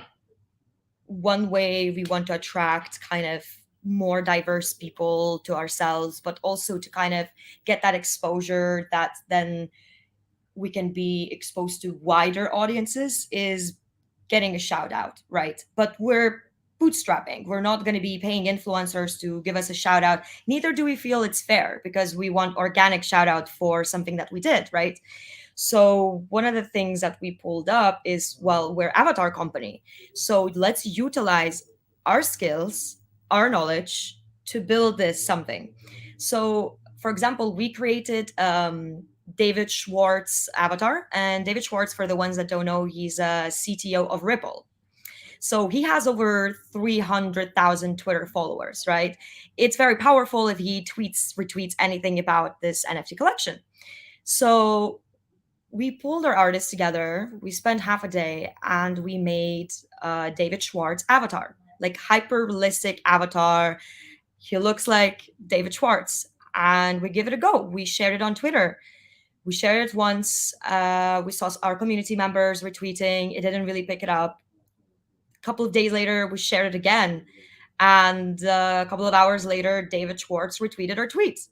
one way we want to attract kind of more diverse people to ourselves, but also to kind of get that exposure that then we can be exposed to wider audiences, is getting a shout out, right? But we're bootstrapping. We're not going to be paying influencers to give us a shout out. Neither do we feel it's fair, because we want organic shout out for something that we did, right? So one of the things that we pulled up is, well, we're avatar company. So let's utilize our skills, our knowledge to build this something. So for example, we created David Schwartz avatar. And David Schwartz, for the ones that don't know, he's a CTO of Ripple. So he has over 300,000 Twitter followers, right? It's very powerful if he retweets anything about this NFT collection. So we pulled our artists together. We spent half a day and we made David Schwartz avatar, like hyper realistic avatar. He looks like David Schwartz, and we give it a go. We shared it on Twitter. We shared it once. We saw our community members retweeting. It didn't really pick it up. A couple of days later, we shared it again. And a couple of hours later, David Schwartz retweeted our tweets.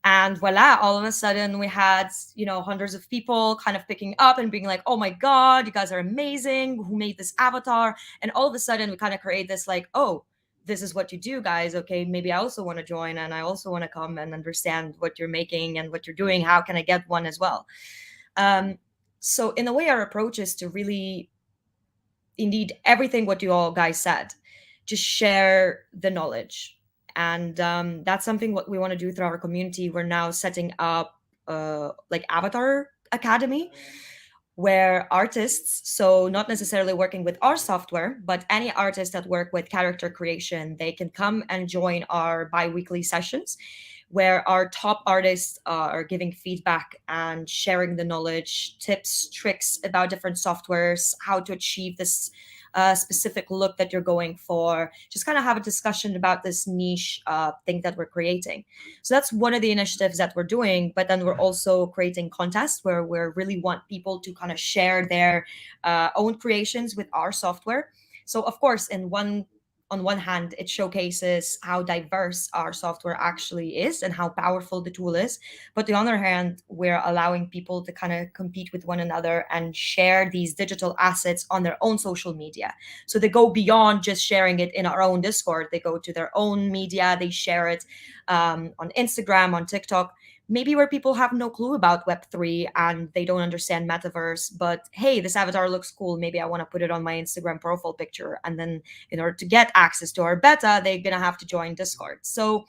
And voila, all of a sudden we had, hundreds of people kind of picking up and being like, oh my God, you guys are amazing. Who made this avatar? And all of a sudden we kind of create this like, oh, this is what you do, guys. Okay, maybe I also want to join, and I also want to come and understand what you're making and what you're doing. How can I get one as well? So in a way, our approach is to really, indeed, everything what you all guys said, just share the knowledge. And that's something what we want to do through our community. We're now setting up like Avatar Academy, where artists, so not necessarily working with our software, but any artists that work with character creation, they can come and join our bi-weekly sessions, where our top artists are giving feedback and sharing the knowledge, tips, tricks about different softwares, how to achieve this specific look that you're going for. Just kind of have a discussion about this niche thing that we're creating. So that's one of the initiatives that we're doing. But then we're also creating contests where we really want people to kind of share their own creations with our software. So of course, on one hand, it showcases how diverse our software actually is and how powerful the tool is. But on the other hand, we're allowing people to kind of compete with one another and share these digital assets on their own social media. So they go beyond just sharing it in our own Discord. They go to their own media. They share it on Instagram, on TikTok, maybe where people have no clue about Web3 and they don't understand metaverse, but hey, this avatar looks cool. Maybe I want to put it on my Instagram profile picture. And then in order to get access to our beta, they're going to have to join Discord. So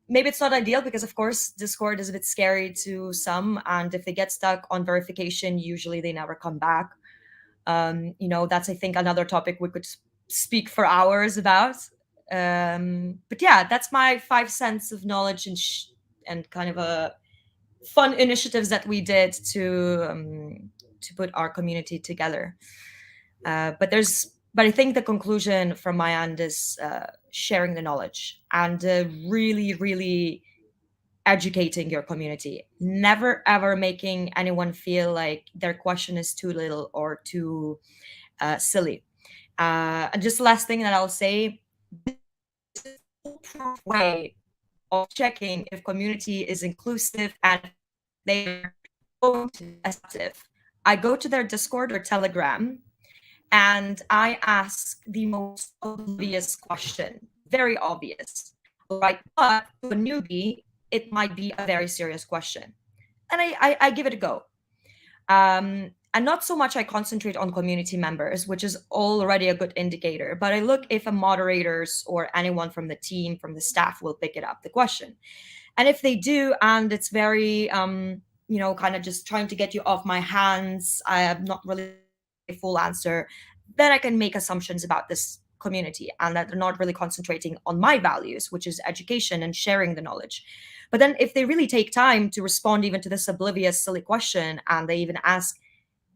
maybe it's not ideal because, of course, Discord is a bit scary to some. And if they get stuck on verification, usually they never come back. That's, I think, another topic we could speak for hours about. But yeah, that's my 5 cents of knowledge and kind of a fun initiatives that we did to put our community together. But I think the conclusion from my end is sharing the knowledge and really, really educating your community. Never ever making anyone feel like their question is too little or too silly. And just the last thing that I'll say, this is a foolproof way of checking if community is inclusive and they're active. I go to their Discord or Telegram and I ask the most obvious question, very obvious, right? But to a newbie, it might be a very serious question. And I give it a go. And not so much I concentrate on community members, which is already a good indicator, but I look if a moderators or anyone from the team, from the staff will pick it up, the question. And if they do, and it's very, kind of just trying to get you off my hands, I have not really a full answer, then I can make assumptions about this community and that they're not really concentrating on my values, which is education and sharing the knowledge. But then if they really take time to respond even to this oblivious, silly question, and they even ask,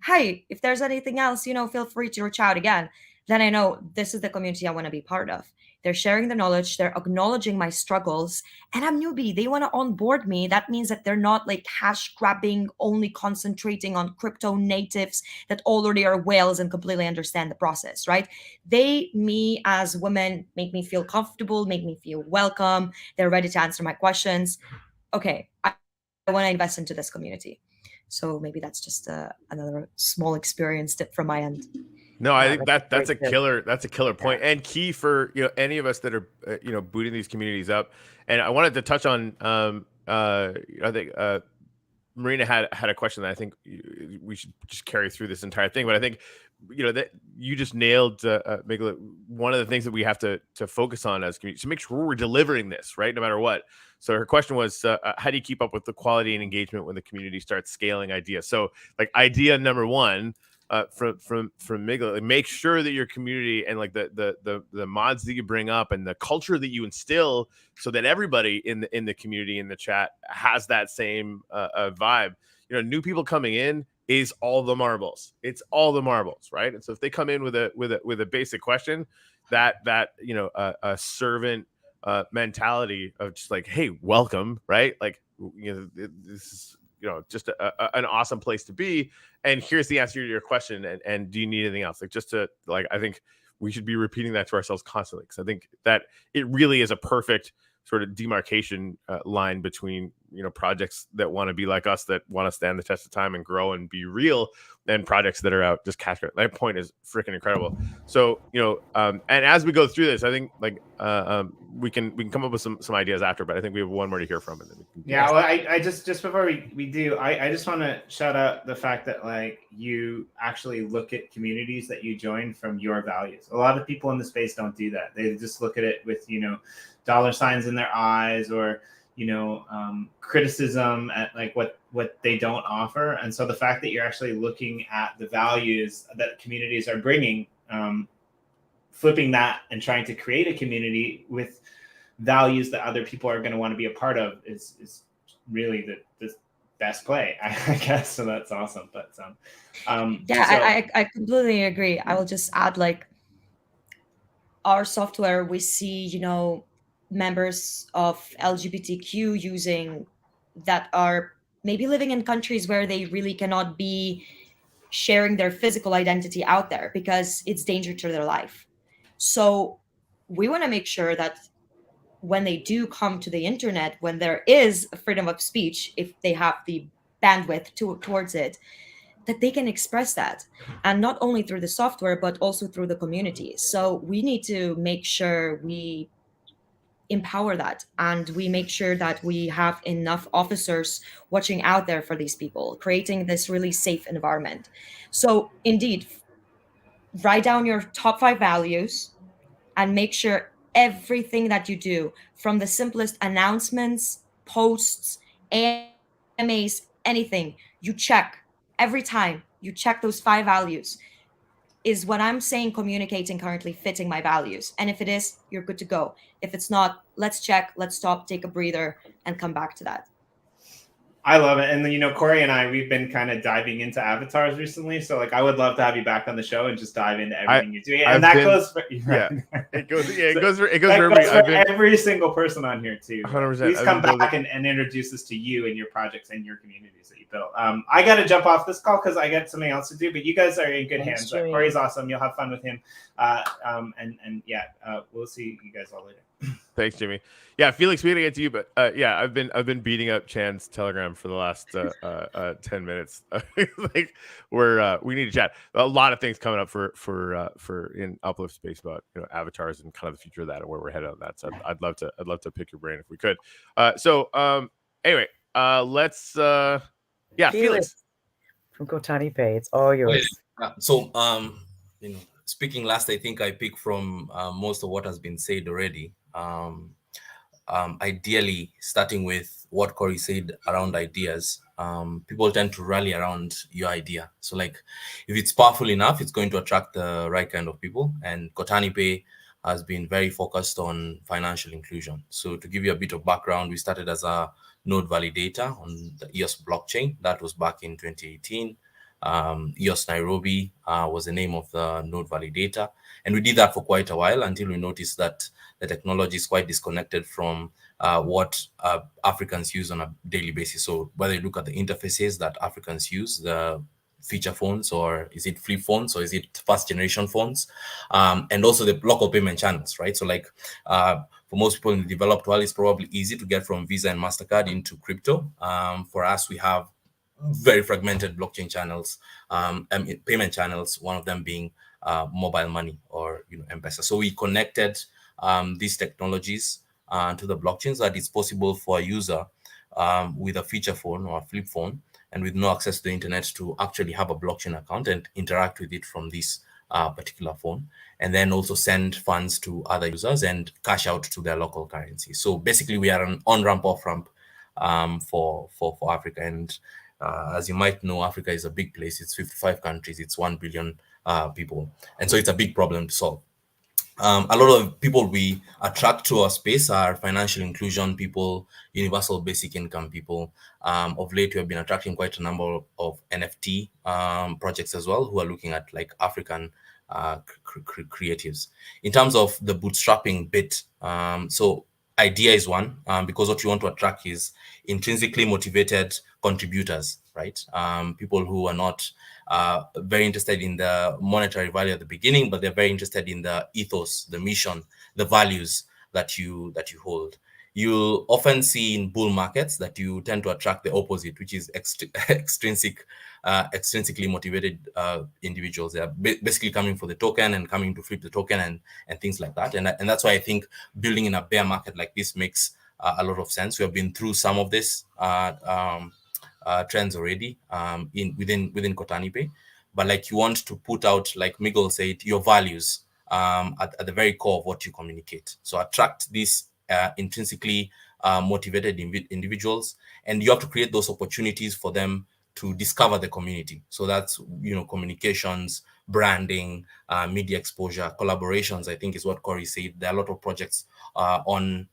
hey, if there's anything else, feel free to reach out again, then I know this is the community I want to be part of. They're sharing the knowledge, they're acknowledging my struggles, and I'm newbie. They want to onboard me. That means that they're not like cash grabbing, only concentrating on crypto natives that already are whales and completely understand the process, right? Me as women, make me feel comfortable, make me feel welcome. They're ready to answer my questions. Okay, I want to invest into this community. So maybe that's just another small experience tip from my end. No, I think that's a killer. That's a killer point, and key for any of us that are booting these communities up. And I wanted to touch on I think Marina had a question that I think we should just carry through this entire thing. But I think that you just nailed one of the things that we have to focus on as community to make sure we're delivering this right, no matter what. So her question was, how do you keep up with the quality and engagement when the community starts scaling ideas? So like idea number one. From Miguel, like, make sure that your community and like the mods that you bring up and the culture that you instill, so that everybody in the community, in the chat, has that same vibe. New people coming in is all the marbles. It's all the marbles, right? And so if they come in with a basic question, that a servant mentality of just like, hey, welcome, right? Like this is just an awesome place to be. And here's the answer to your question. And do you need anything else? Like, just to like, I think we should be repeating that to ourselves constantly, because I think that it really is a perfect sort of demarcation line between projects that want to be like us, that want to stand the test of time and grow and be real, and projects that are out just cash grab. That point is freaking incredible. So and as we go through this, I think like we can come up with some ideas after, but I think we have one more to hear from, and then we can well, I just before we do, I just want to shout out the fact that like you actually look at communities that you join from your values. A lot of people in the space don't do that. They just look at it with dollar signs in their eyes, or criticism at like what they don't offer. And so the fact that you're actually looking at the values that communities are bringing, flipping that and trying to create a community with values that other people are going to want to be a part of is really the best play, I guess. So that's awesome. But I completely agree. I will just add, like, our software, we see members of LGBTQ using that are maybe living in countries where they really cannot be sharing their physical identity out there because it's danger to their life. So we want to make sure that when they do come to the internet, when there is a freedom of speech, if they have the bandwidth towards it, that they can express that, and not only through the software but also through the community. So we need to make sure we empower that, and we make sure that we have enough officers watching out there for these people, creating this really safe environment. So indeed, write down your top 5 values and make sure everything that you do, from the simplest announcements, posts, AMAs, anything, you check every time. You check those 5 values. Is what I'm saying, communicating currently, fitting my values? And if it is, you're good to go. If it's not, let's check, let's stop, take a breather, and come back to that. I love it. And then, Corey and I, we've been kind of diving into avatars recently. So like, I would love to have you back on the show and just dive into everything you're doing. And goes for, it goes for every single person on here too. 100%. Please come back and introduce us to you and your projects and your communities that you built. I got to jump off this call because I got something else to do, but you guys are in good hands. Corey's awesome. You'll have fun with him. We'll see you guys all later. Thanks, Jimmy. Yeah, Felix, we're gonna get to you, but I've been beating up Chan's Telegram for the last 10 minutes. Like we need to chat. A lot of things coming up for in Uplift space about avatars and kind of the future of that and where we're headed on that. So I'd love to pick your brain if we could. Anyway, let's Felix from Kotani Pay. It's all yours. Speaking last, I think I picked from most of what has been said already. Ideally, starting with what Corey said around ideas, people tend to rally around your idea. So like, if it's powerful enough, it's going to attract the right kind of people. And Kotani Pay has been very focused on financial inclusion. So to give you a bit of background, we started as a node validator on the EOS blockchain. That was back in 2018. EOS Nairobi was the name of the node validator. And we did that for quite a while until we noticed that the technology is quite disconnected from what Africans use on a daily basis. So whether you look at the interfaces that Africans use, the feature phones, or is it flip phones, or is it first generation phones, and also the local payment channels, right? So like for most people in the developed world, it's probably easy to get from Visa and MasterCard into crypto. For us, we have very fragmented blockchain channels, and payment channels, one of them being mobile money or M-Pesa. So we connected these technologies to the blockchain so that it's possible for a user with a feature phone or a flip phone and with no access to the internet to actually have a blockchain account and interact with it from this particular phone, and then also send funds to other users and cash out to their local currency. So basically, we are an on-ramp, off-ramp for Africa. And as you might know, Africa is a big place. It's 55 countries. It's 1 billion people. And so it's a big problem to solve. A lot of people we attract to our space are financial inclusion people, universal basic income people. Of late, we have been attracting quite a number of NFT projects as well, who are looking at like African creatives. In terms of the bootstrapping bit, so idea is one, because what you want to attract is intrinsically motivated contributors, right? People who are not very interested in the monetary value at the beginning, but they're very interested in the ethos, the mission, the values that you hold. You'll often see in bull markets that you tend to attract the opposite, which is extrinsically motivated individuals. They are basically coming for the token and coming to flip the token and things like that. And that's why I think building in a bear market like this makes a lot of sense. We have been through some of this trends already within Kotani, but like you want to put out, like Miguel said, your values at the very core of what you communicate. So attract these intrinsically motivated individuals, and you have to create those opportunities for them to discover the community. So that's, communications, branding, media exposure, collaborations, I think is what Corey said. There are a lot of projects on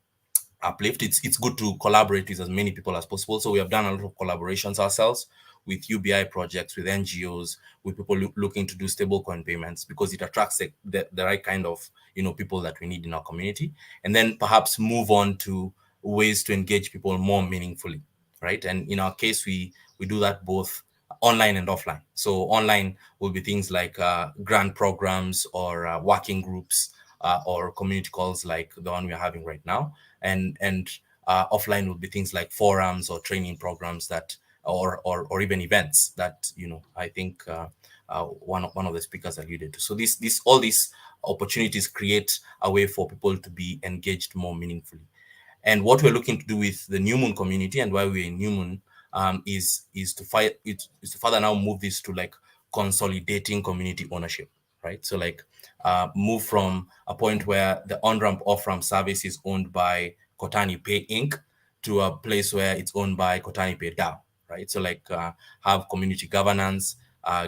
Uplift. It's good to collaborate with as many people as possible. So we have done a lot of collaborations ourselves with UBI projects, with NGOs, with people looking to do stablecoin payments, because it attracts the right kind of people that we need in our community. And then perhaps move on to ways to engage people more meaningfully, right? And in our case, we do that both online and offline. So online will be things like grant programs or working groups or community calls like the one we're having right now. And offline will be things like forums or training programs that or even events that I think one of the speakers alluded to. So all these opportunities create a way for people to be engaged more meaningfully. And what we're looking to do with the Newmoon community, and why we're in Newmoon, is to further now move this to like consolidating community ownership, right? So like move from a point where the on-ramp off-ramp service is owned by Kotani Pay Inc. to a place where it's owned by Kotani Pay DAO, right? So like have community governance,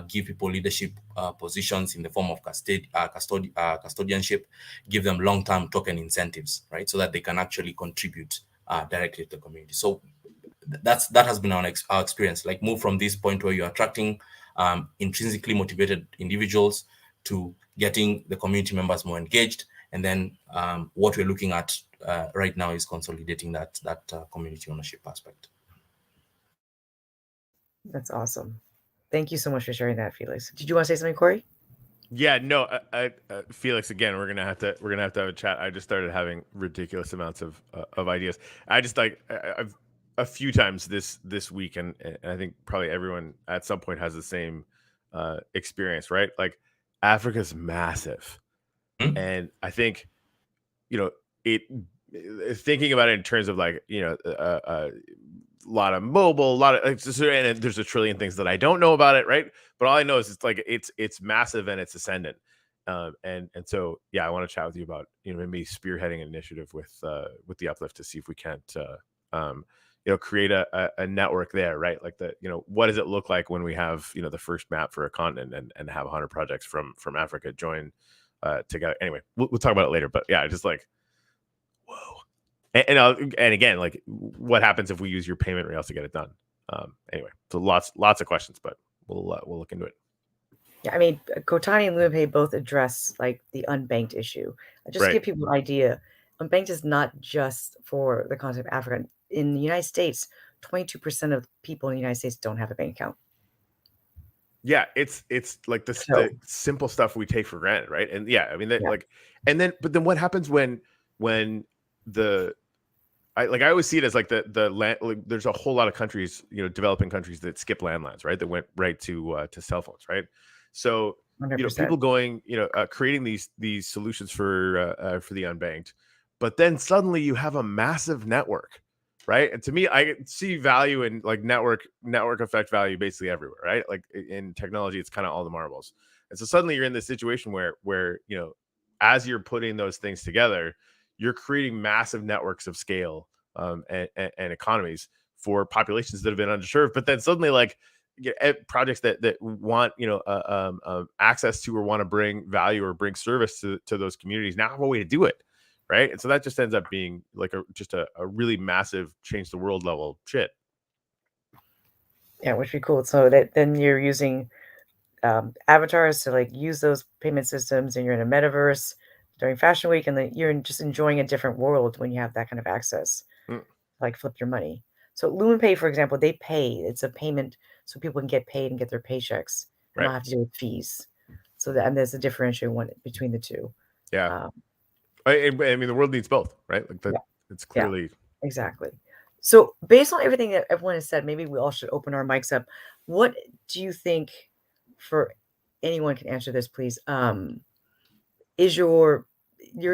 give people leadership positions in the form of custodianship, give them long-term token incentives, right? So that they can actually contribute directly to the community. So that has been our experience, like move from this point where you're attracting intrinsically motivated individuals to getting the community members more engaged. And then what we're looking at right now is consolidating that community ownership aspect. That's awesome. Thank you so much for sharing that, Felix. Did you want to say something, Corey? Yeah, no, Felix. Again, we're gonna have to have a chat. I just started having ridiculous amounts of ideas. I just I've a few times this week, and I think probably everyone at some point has the same experience, right? Like Africa's massive, and I think thinking about it in terms of like a lot of mobile, a lot of and there's a trillion things that I don't know about it, right? But all I know is it's massive and it's ascendant, and so yeah, I want to chat with you about maybe spearheading an initiative with the Uplift to see if we can't create a network there, right? Like what does it look like when we have the first map for a continent and have 100 projects from Africa join together. Anyway, we'll talk about it later, but yeah, just like whoa. And again, like what happens if we use your payment rails to get it done? Anyway, so lots of questions, but we'll look into it. Yeah, I mean, Kotani and LumenPay both address like the unbanked issue. Just to give people an idea, unbanked is not just for the continent of Africa. In the United States, 22% of people in the United States don't have a bank account. Yeah, it's like the simple stuff we take for granted, right? And yeah, I mean, but then what happens when I always see it as like the land. Like, there's a whole lot of countries, developing countries that skip landlines, right? That went right to cell phones, right? So 100%. People going, creating these solutions for the unbanked, but then suddenly you have a massive network, right? And to me, I see value in like network effect value basically everywhere, right? Like in technology, it's kind of all the marbles, and so suddenly you're in this situation where as you're putting those things together, you're creating massive networks of scale and economies for populations that have been underserved. But then suddenly, like projects that want access to or want to bring value or bring service to those communities now have a way to do it, right? And so that just ends up being like just a really massive change the world level shit. Yeah, which would be cool. So that then you're using avatars to like use those payment systems, and you're in a metaverse during Fashion Week, and then you're just enjoying a different world when you have that kind of access. Like flip your money. So LumenPay, for example, they pay. It's a payment so people can get paid and get their paychecks and Right. not have to deal with fees. So that, and there's a differential one between the two. Yeah. I mean, the world needs both, right? Like that. Yeah. It's clearly exactly. So based on everything that everyone has said, maybe we all should open our mics up. What do you think, for anyone can answer this, please, is your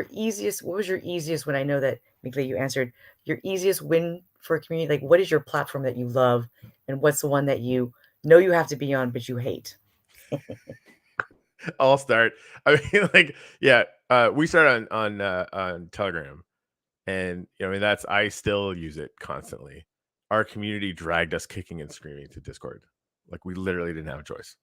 easiest, what was your easiest win? I know that, Mikle, you answered your easiest win for a community. Like, what is your platform that you love, and what's the one that you know you have to be on but you hate? I'll start. I mean, like, yeah, we started on Telegram, and I mean, I still use it constantly. Our community dragged us kicking and screaming to Discord. Like, we literally didn't have a choice.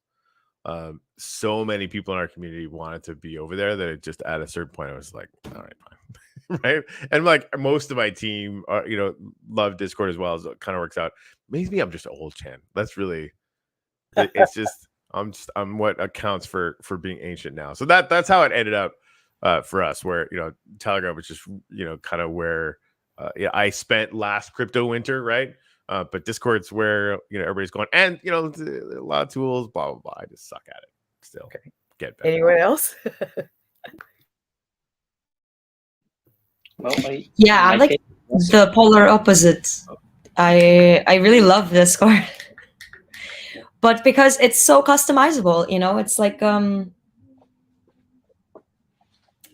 So many people in our community wanted to be over there that it just, at a certain point, I was like, all right, fine. Right. And like most of my team are, love Discord as well, so it kind of works out. Maybe I'm just old, Chan. That's really, it's just, I'm what accounts for being ancient now. So that's how it ended up for us, where, Telegram was just, kind of where I spent last crypto winter, right? But Discord's where everybody's going, and a lot of tools, blah blah blah. I just suck at it still. Okay. Get better. Anyone else? Well, I'm like the polar opposite. I really love Discord, but because it's so customizable,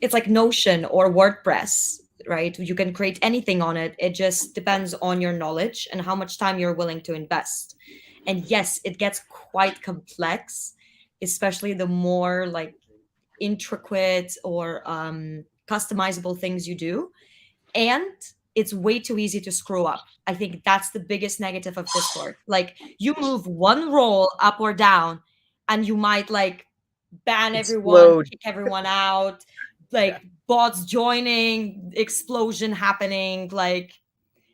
it's like Notion or WordPress, right? You can create anything on it. It just depends on your knowledge and how much time you're willing to invest. And yes, it gets quite complex, especially the more like intricate or customizable things you do. And it's way too easy to screw up. I think that's the biggest negative of Discord. Like, you move one role up or down and you might like ban everyone, kick everyone out, like bots joining, explosion happening, like,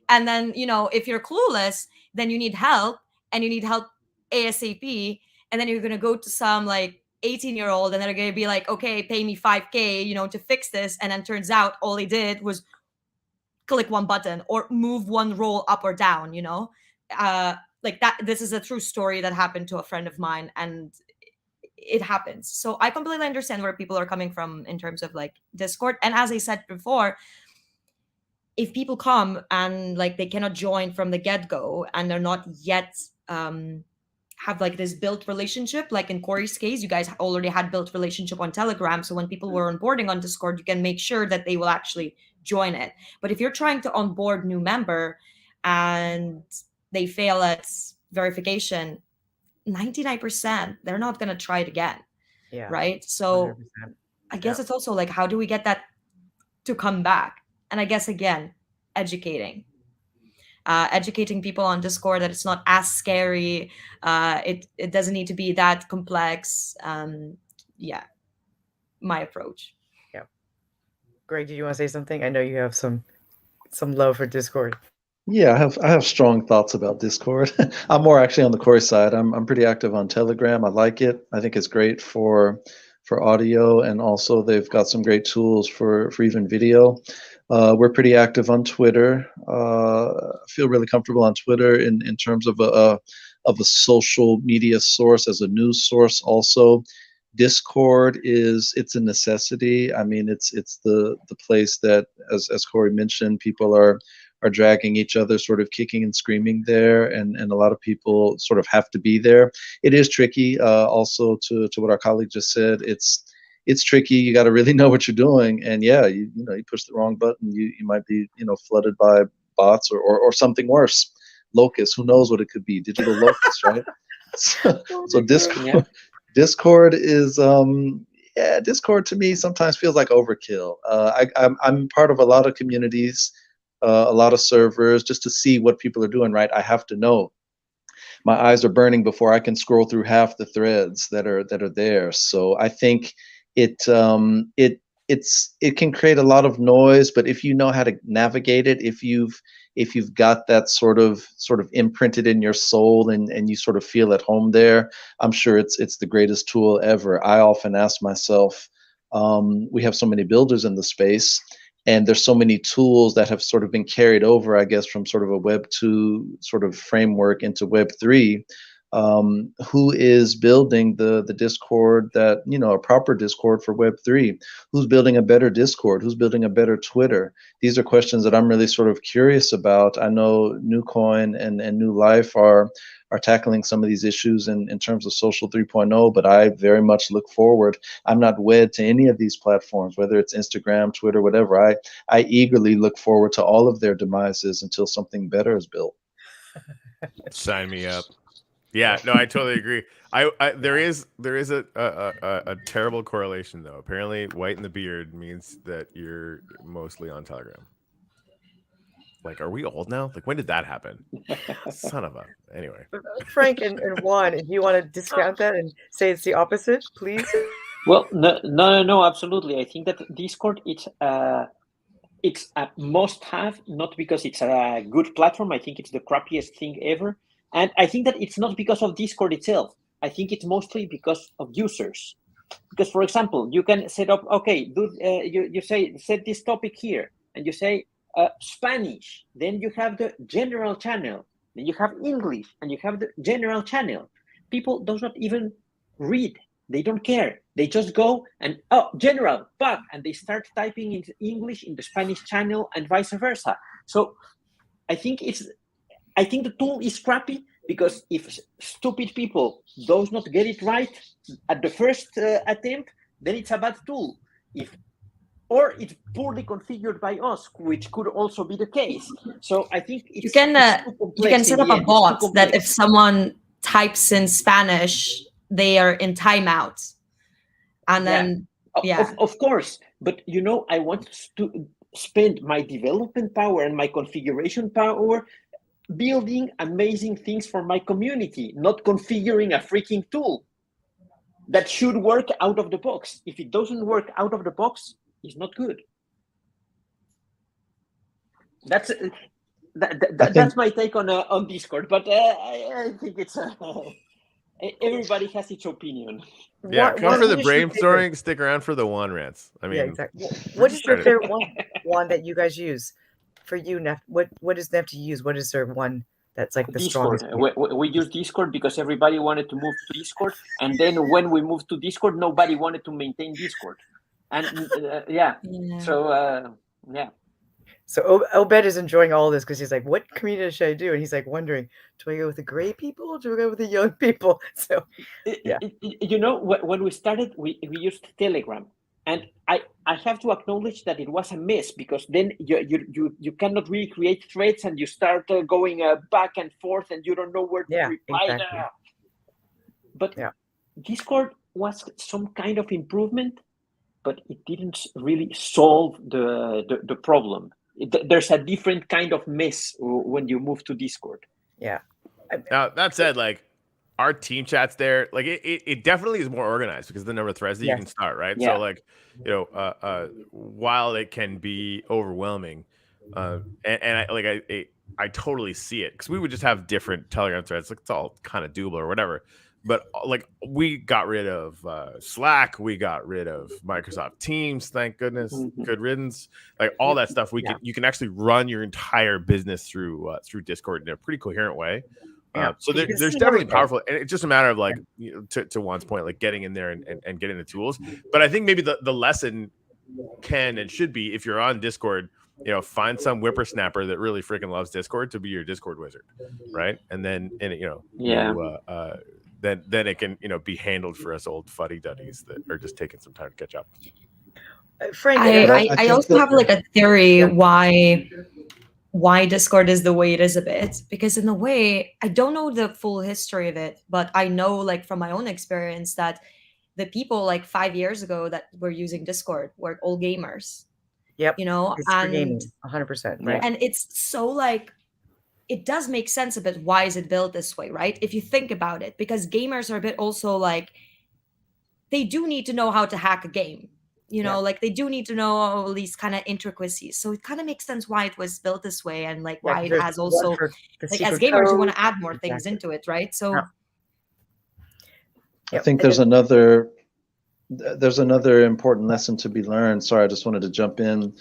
and then if you're clueless, then you need help, and you need help ASAP, and then you're gonna go to some like 18-year-old, and they're gonna be like, okay, pay me $5K to fix this, and then turns out all he did was click one button or move one roll up or down. Like that. This is a true story that happened to a friend of mine, and it happens. So I completely understand where people are coming from in terms of like Discord. And as I said before, if people come and like they cannot join from the get-go, and they're not yet have like this built relationship, like in Corey's case, you guys already had built relationship on Telegram. So when people were onboarding on Discord, you can make sure that they will actually join it. But if you're trying to onboard new member and they fail at verification, 99% they're not going to try it again. Yeah. Right. So 100%. I guess it's also like, how do we get that to come back? And I guess, again, educating people on Discord that it's not as scary. It doesn't need to be that complex. My approach. Yeah. Greg, did you want to say something? I know you have some love for Discord. Yeah, I have strong thoughts about Discord. I'm more actually on the Corey side. I'm pretty active on Telegram. I like it. I think it's great for audio, and also they've got some great tools for even video. We're pretty active on Twitter. Feel really comfortable on Twitter in terms of a social media source, as a news source also. Discord it's a necessity. I mean, it's the place that, as Corey mentioned, people are dragging each other, sort of kicking and screaming there, and a lot of people sort of have to be there. It is tricky. Also, to what our colleague just said, it's tricky. You got to really know what you're doing, and yeah, you push the wrong button, you might be flooded by bots or something worse, locusts. Who knows what it could be? Digital locusts, right? So Discord is Discord to me sometimes feels like overkill. I'm part of a lot of communities, a lot of servers, just to see what people are doing, right? I have to know. My eyes are burning before I can scroll through half the threads that are there. So I think it can create a lot of noise, but if you know how to navigate it, if you've got that sort of imprinted in your soul, and you sort of feel at home there, I'm sure it's the greatest tool ever. I often ask myself, we have so many builders in the space, And there's so many tools that have sort of been carried over, I guess, from sort of a Web 2 sort of framework into Web 3. Who is building the Discord that, a proper Discord for Web 3? Who's building a better Discord? Who's building a better Twitter? These are questions that I'm really sort of curious about. I know Newcoin and New Life are tackling some of these issues in terms of social 3.0, but I very much look forward. I'm not wed to any of these platforms, whether it's Instagram, Twitter, whatever. I eagerly look forward to all of their demises until something better is built. Sign me up. Yeah, no, I totally agree. There is a terrible correlation though. Apparently, white in the beard means that you're mostly on Telegram. Like, are we old now? Like, when did that happen? Son of a. Anyway. Frank and Juan, if you want to discount that and say it's the opposite, please. Well, no, absolutely. I think that Discord it's a must-have, not because it's a good platform. I think it's the crappiest thing ever. And I think that it's not because of Discord itself. I think it's mostly because of users. Because, for example, you can set up, okay, you say, set this topic here, and you say Spanish. Then you have the general channel. Then you have English, and you have the general channel. People do not even read. They don't care. They just go and, general, but, and they start typing in English in the Spanish channel and vice versa. So I think the tool is crappy because if stupid people do not get it right at the first attempt, then it's a bad tool. Or it's poorly configured by us, which could also be the case. So I think you can set up a bot that if someone types in Spanish, they are in timeout. And then, Of course. But, I want to spend my development power and my configuration power building amazing things for my community, not configuring a freaking tool that should work out of the box. If it doesn't work out of the box, it's not good. That's my take on Discord, but I think it's everybody has its opinion. Yeah, come for the brainstorming, stick around for the one rants. I mean, yeah, exactly. What is your favorite one that you guys use? For you, Neff, what does Neff use? What is there one that's like the Discord? strongest? We use Discord because everybody wanted to move to Discord, and then when we moved to Discord, nobody wanted to maintain Discord, and So Obed is enjoying all this because he's like, "What community should I do?" And he's like wondering, "Do I go with the gray people? Or do I go with the young people?" So, yeah. When we started, we used Telegram. And I have to acknowledge that it was a mess because then you cannot really create threads and you start going back and forth and you don't know where to reply. Exactly. But Discord was some kind of improvement, but it didn't really solve the problem. There's a different kind of mess when you move to Discord. Yeah. Now, that said, like, our team chats there, like it definitely is more organized because of the number of threads that you can start, right? Yeah. So like, while it can be overwhelming, and I totally see it because we would just have different Telegram threads. Like it's all kind of doable or whatever. But like we got rid of Slack, we got rid of Microsoft Teams, thank goodness, good riddance. Like all that stuff, you can actually run your entire business through Discord in a pretty coherent way. So there's definitely powerful, and it's just a matter of like to Juan's point, like getting in there and getting the tools. But I think maybe the lesson can and should be, if you're on Discord, find some whippersnapper that really freaking loves Discord to be your Discord wizard, right? And then then it can be handled for us old fuddy-duddies that are just taking some time to catch up. Frank, I also have like a theory why Discord is the way it is a bit, because in a way, I don't know the full history of it, but I know like from my own experience that the people like 5 years ago that were using Discord were all gamers. Yep. And 100%. Right. And it's so like, it does make sense a bit. Why is it built this way, right? If you think about it, because gamers are a bit also like, they do need to know how to hack a game. Like they do need to know all these kind of intricacies. So it kind of makes sense why it was built this way and like why it has also, like as gamers, you want to add more things into it, right? So I think there's another There's another important lesson to be learned. Sorry, I just wanted to jump in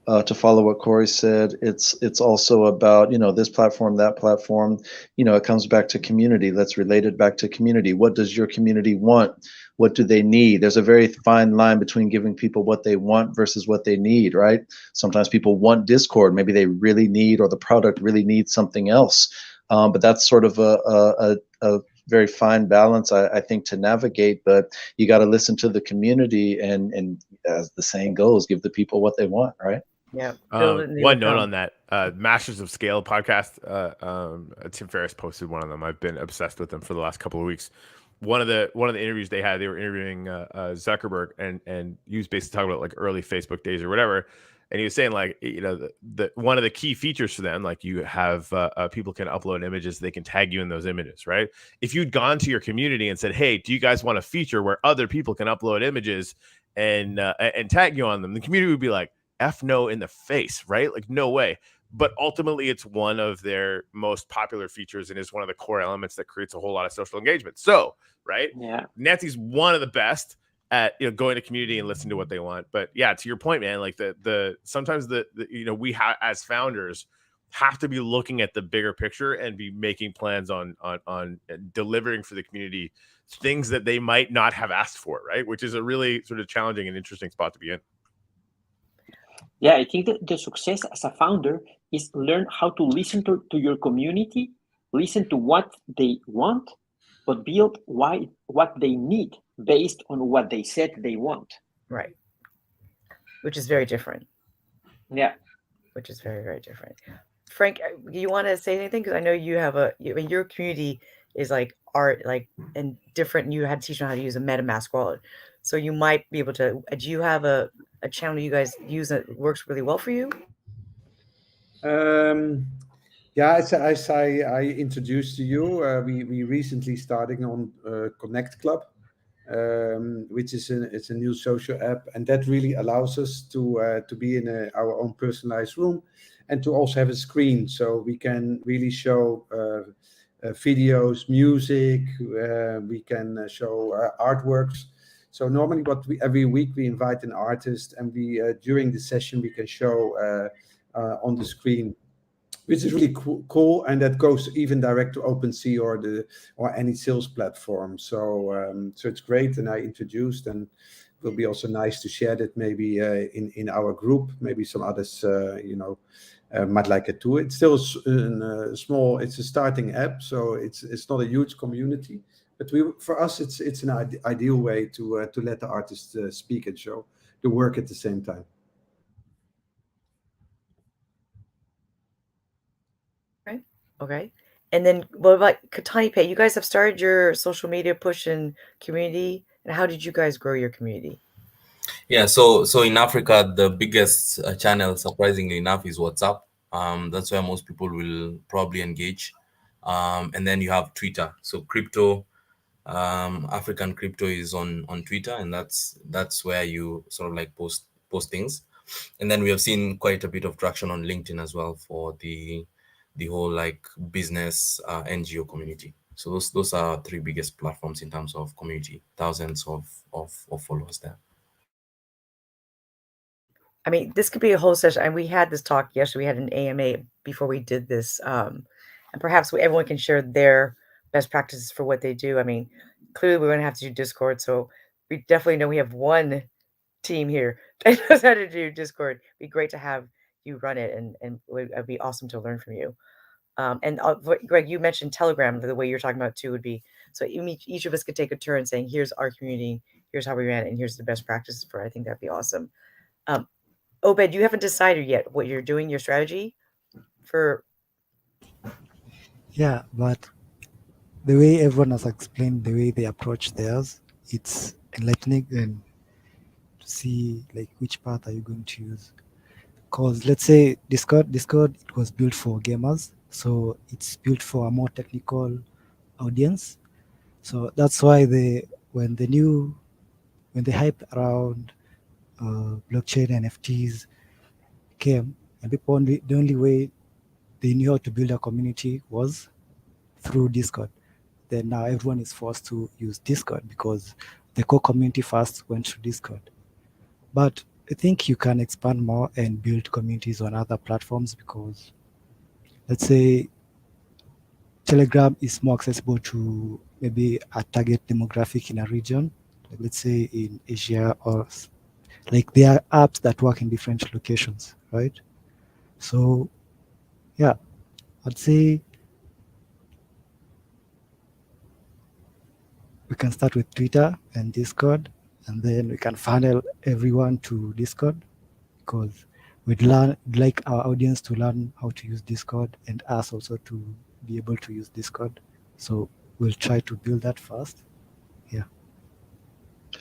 to follow what Corey said. It's also about, this platform, that platform. It comes back to community. Let's relate it back to community. What does your community want? What do they need? There's a very fine line between giving people what they want versus what they need, right? Sometimes people want Discord. Maybe they really need, or the product really needs something else. But that's sort of a very fine balance, I think, to navigate. But you got to listen to the community, and as the saying goes, give the people what they want, right? Yeah. One note on that, Masters of Scale podcast. Tim Ferriss posted one of them. I've been obsessed with them for the last couple of weeks. One of the interviews they had, they were interviewing Zuckerberg, and he was basically talking about like early Facebook days or whatever. And he was saying, like, the one of the key features for them, like, you have people can upload images, they can tag you in those images, right? If you'd gone to your community and said, hey, do you guys want a feature where other people can upload images and tag you on them, the community would be like, F no in the face, right? Like, no way. But ultimately, it's one of their most popular features and is one of the core elements that creates a whole lot of social engagement. So, right? Yeah. Nancy's one of the best at going to community and listening to what they want. But yeah, to your point, man, like the sometimes the we as founders have to be looking at the bigger picture and be making plans on delivering for the community things that they might not have asked for, right? Which is a really sort of challenging and interesting spot to be in. Yeah, I think that the success as a founder is learn how to listen to your community, listen to what they want, but build what they need based on what they said they want. Right. Which is very different. Yeah. Which is very, very different. Frank, you want to say anything? Because I know you have your community is like art, like, and different. And you had to teach them how to use a MetaMask wallet. So you might be able to, do you have a channel you guys use that works really well for you? Yeah, as I introduced to you, we recently starting on Connect Club, which is it's a new social app, and that really allows us to be in our own personalized room, and to also have a screen, so we can really show videos, music. We can show artworks. So normally, every week we invite an artist, and we during the session we can show on the screen, which is really cool, and that goes even direct to OpenSea or any sales platform. So so it's great, and I introduced, and it will be also nice to share that maybe in our group. Maybe some others might like it too. It's still small. It's a starting app, so it's not a huge community. But for us, it's an ideal way to let the artists speak and show the work at the same time. Okay. And then what about Katani Pay? You guys have started your social media push and community. And how did you guys grow your community? Yeah, so in Africa, the biggest channel, surprisingly enough, is WhatsApp. That's where most people will probably engage. And then you have Twitter. So crypto, African crypto is on Twitter, and that's where you sort of like post things. And then we have seen quite a bit of traction on LinkedIn as well for the whole like business NGO community. So those are three biggest platforms in terms of community, thousands of followers there. I mean, this could be a whole session, and we had this talk yesterday. We had an AMA before we did this, and perhaps everyone can share their best practices for what they do. I mean, clearly we're going to have to do Discord, so we definitely know we have one team here that knows how to do Discord. It'd be great to have you run it, and it'd be awesome to learn from you. And Greg, you mentioned Telegram. The way you're talking about too would be so each of us could take a turn saying, "Here's our community, here's how we ran it, and here's the best practices for it." I think that'd be awesome. Obed, you haven't decided yet what you're doing, your strategy for. Yeah, but the way everyone has explained, the way they approach theirs, it's enlightening, and to see like which path are you going to use. Because let's say Discord, it was built for gamers, so it's built for a more technical audience. So that's why when the hype around blockchain NFTs came, and people the only way they knew how to build a community was through Discord. Then now everyone is forced to use Discord because the core community first went to Discord. But I think you can expand more and build communities on other platforms, because let's say Telegram is more accessible to maybe a target demographic in a region, like let's say in Asia, or like there are apps that work in different locations, right? So yeah, I'd say we can start with Twitter and Discord, and then we can funnel everyone to Discord, because we'd like our audience to learn how to use Discord and us also to be able to use Discord. So we'll try to build that first. Yeah.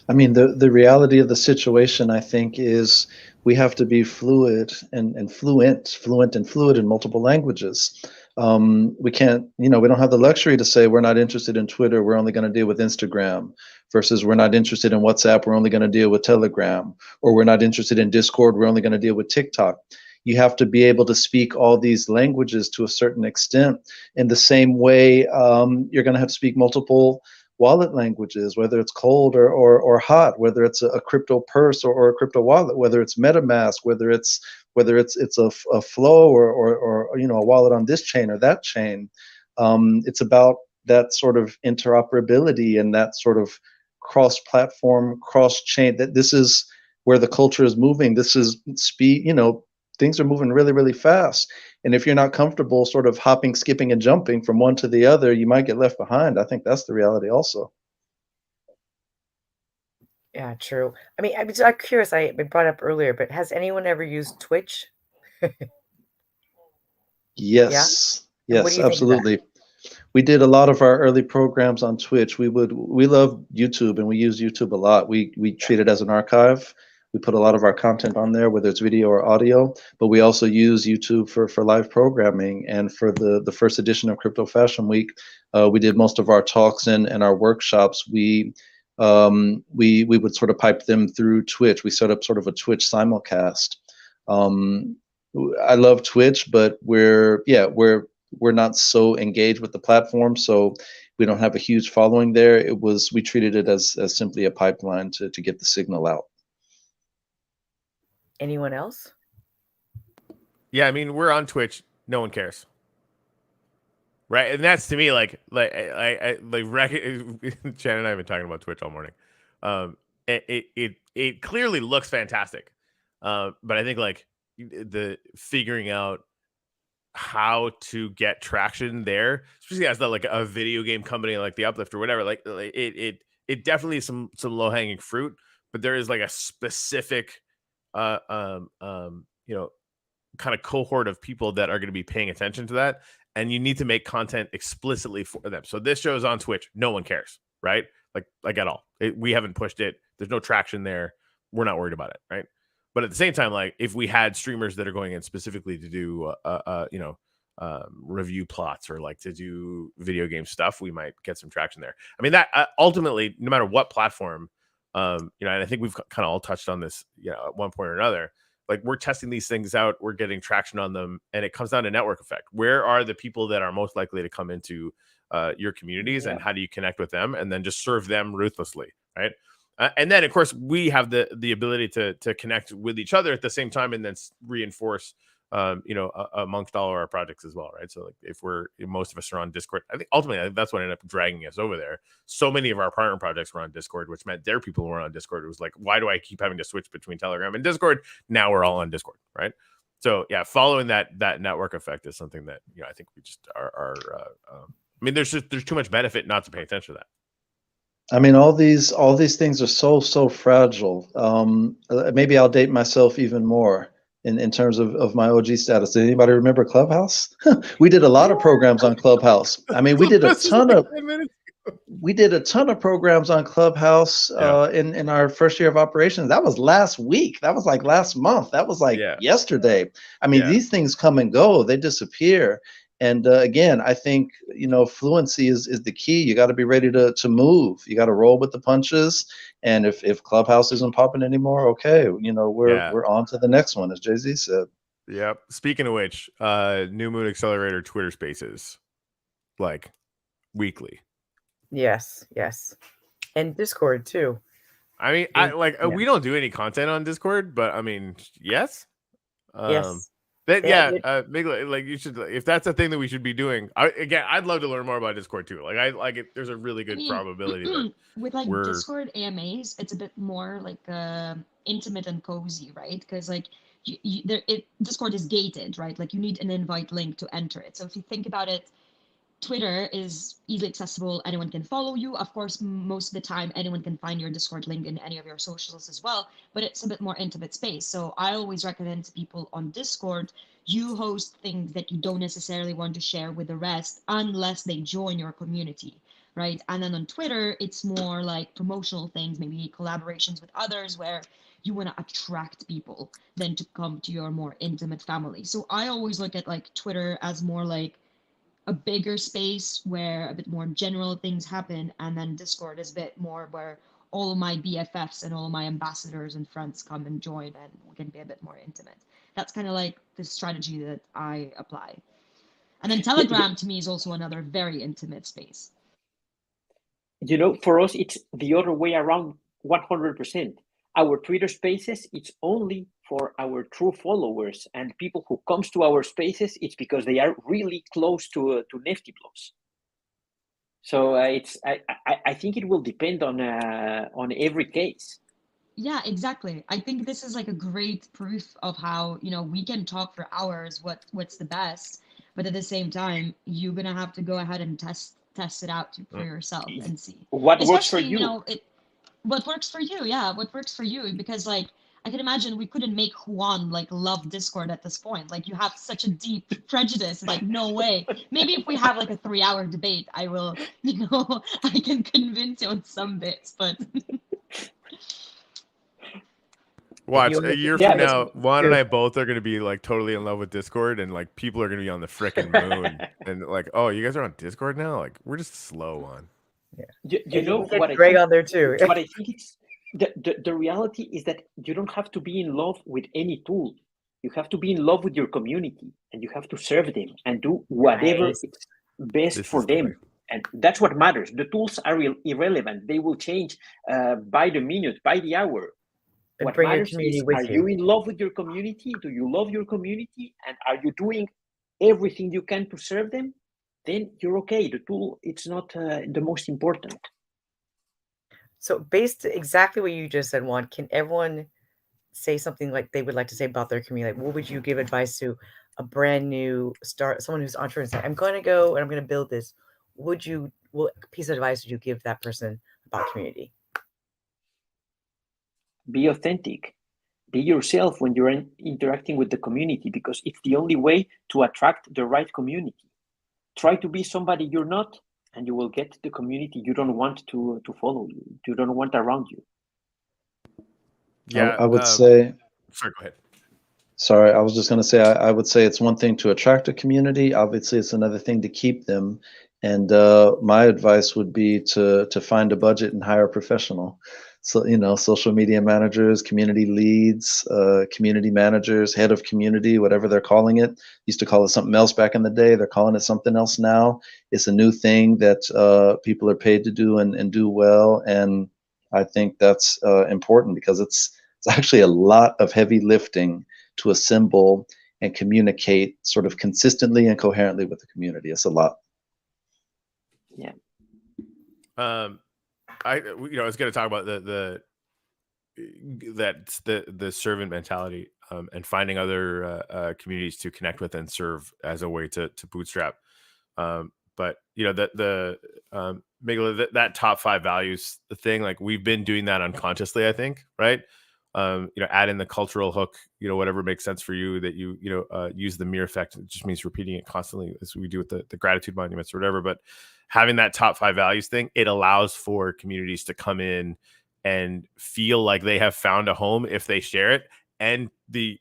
I mean, the reality of the situation, I think, is we have to be fluid and fluent in multiple languages. We can't, we don't have the luxury to say we're not interested in Twitter, we're only going to deal with Instagram, versus we're not interested in WhatsApp, we're only going to deal with Telegram, or we're not interested in Discord, we're only going to deal with TikTok. You have to be able to speak all these languages to a certain extent. In the same way, you're going to have to speak multiple wallet languages, whether it's cold or hot, whether it's a crypto purse or a crypto wallet, whether it's MetaMask, whether it's a flow or a wallet on this chain or that chain. It's about that sort of interoperability and that sort of cross-platform, cross-chain. That this is where the culture is moving. This is speed. Things are moving really, really fast. And if you're not comfortable sort of hopping, skipping, and jumping from one to the other, you might get left behind. I think that's the reality also. Yeah, true. I mean, I'm curious, I brought up earlier, but has anyone ever used Twitch? Yes. And what Yes, do you think of that? absolutely. We did a lot of our early programs on Twitch. We love YouTube, and we use YouTube a lot. We treat it as an archive. We put a lot of our content on there, whether it's video or audio, but we also use YouTube for live programming. And for the first edition of Crypto Fashion Week, we did most of our talks and our workshops. We would sort of pipe them through Twitch. We set up sort of a Twitch simulcast. I love Twitch, but we're not so engaged with the platform, so we don't have a huge following there. We treated it as simply a pipeline to get the signal out. Anyone else? Yeah, I mean, we're on Twitch. No one cares, right? And that's to me like Chad and I have been talking about Twitch all morning. It clearly looks fantastic, but I think like the figuring out how to get traction there, especially as like a video game company like the Uplift or whatever, like it definitely is some low hanging fruit, but there is like a specific kind of cohort of people that are going to be paying attention to that, and you need to make content explicitly for them. So this show is on Twitch, no one cares, right? Like at all. We haven't pushed it. There's no traction there. We're not worried about it, right? But at the same time, like if we had streamers that are going in specifically to do review plots or like to do video game stuff, we might get some traction there. I mean, that ultimately, no matter what platform, and I think we've kind of all touched on this, at one point or another. Like we're testing these things out, we're getting traction on them, and it comes down to network effect. Where are the people that are most likely to come into your communities, and how do you connect with them, and then just serve them ruthlessly, right? And then, of course, we have the ability to connect with each other at the same time, and then reinforce, amongst all of our projects as well, right? So, like, if most of us are on Discord, I think ultimately that's what ended up dragging us over there. So many of our partner projects were on Discord, which meant their people were on Discord. It was like, why do I keep having to switch between Telegram and Discord? Now we're all on Discord, right? So, yeah, following that network effect is something that I think we just are. I mean, there's too much benefit not to pay attention to that. I mean, all these things are so fragile. Maybe I'll date myself even more in terms of my OG status. Does anybody remember Clubhouse? We did a lot of programs on Clubhouse. I mean, we did a ton of programs on Clubhouse in our first year of operations. That was last week. That was like last month. That was like yesterday. I mean, these things come and go. They disappear. And again, I think fluency is the key. You got to be ready to move. You got to roll with the punches. And if Clubhouse isn't popping anymore, okay, we're on to the next one, as Jay-Z said. Yep. Speaking of which, Newmoon Accelerator Twitter Spaces, like weekly. Yes. And Discord too. I mean, Yeah. we don't do any content on Discord, but I mean, yes. Yes. Like you should, if that's a thing that we should be doing. I'd love to learn more about Discord too. Like I like it. There's a really good probability that with like Discord AMAs, it's a bit more like intimate and cozy, right? Because like Discord is gated, right? Like you need an invite link to enter it. So if you think about it, Twitter is easily accessible. Anyone can follow you. Of course, most of the time, anyone can find your Discord link in any of your socials as well, but it's a bit more intimate space. So I always recommend to people on Discord, you host things that you don't necessarily want to share with the rest unless they join your community, right? And then on Twitter, it's more like promotional things, maybe collaborations with others where you want to attract people than to come to your more intimate family. So I always look at like Twitter as more like a bigger space where a bit more general things happen, and then Discord is a bit more where all of my BFFs and all of my ambassadors and friends come and join, and we can be a bit more intimate. That's kind of like the strategy that I apply. And then Telegram to me is also another very intimate space. You know, for us, it's the other way around 100%. Our Twitter spaces, it's only for our true followers, and people who comes to our spaces, it's because they are really close to Nifty Blocks. So I think it will depend on every case. Yeah, exactly. I think this is like a great proof of how, you know, we can talk for hours what's the best, but at the same time, you're gonna have to go ahead and test it out for yourself and see what works for you. You know, what works for you. Yeah, what works for you, because like I can imagine we couldn't make Juan like love Discord at this point. Like you have such a deep prejudice. Like no way. Maybe if we have like a 3-hour debate, I will, you know, I can convince you on some bits, but. Watch a year from now, Juan and I both are going to be like totally in love with Discord, and like people are going to be on the frickin' moon, and like, oh, you guys are on Discord now? Like we're just slow on. Yeah. You know what? Greg on there too. What I think it's the reality is that you don't have to be in love with any tool. You have to be in love with your community, and you have to serve them and do whatever is best for them. And that's what matters. The tools are irrelevant. They will change by the minute, by the hour. And what bring your matters community is, with are you in love with your community? Do you love your community? And are you doing everything you can to serve them? Then you're okay. The tool, it's not the most important. So based exactly what you just said, Juan, can everyone say something like they would like to say about their community? Like, what would you give advice to a brand new someone who's entrepreneur saying, I'm going to go and I'm going to build this? What piece of advice would you give that person about community? Be authentic. Be yourself when you're interacting with the community, because it's the only way to attract the right community. Try to be somebody you're not, and you will get the community you don't want to follow you. You don't want around you. Yeah, I would say. Sorry, go ahead. Sorry, I was just going to say, I would say it's one thing to attract a community. Obviously, it's another thing to keep them. And my advice would be to find a budget and hire a professional. So, you know, social media managers, community leads, community managers, head of community, whatever they're calling it. Used to call it something else back in the day. They're calling it something else now. It's a new thing that people are paid to do and do well. And I think that's important, because it's actually a lot of heavy lifting to assemble and communicate sort of consistently and coherently with the community. It's a lot. Yeah. I was going to talk about the servant mentality and finding other communities to connect with and serve as a way to bootstrap. But you know, that top 5 values thing, like we've been doing that unconsciously, I think, right? Add in the cultural hook, whatever makes sense for you, that use the mirror effect. It just means repeating it constantly, as we do with the gratitude monuments or whatever. But having that top 5 values thing, it allows for communities to come in and feel like they have found a home if they share it, and the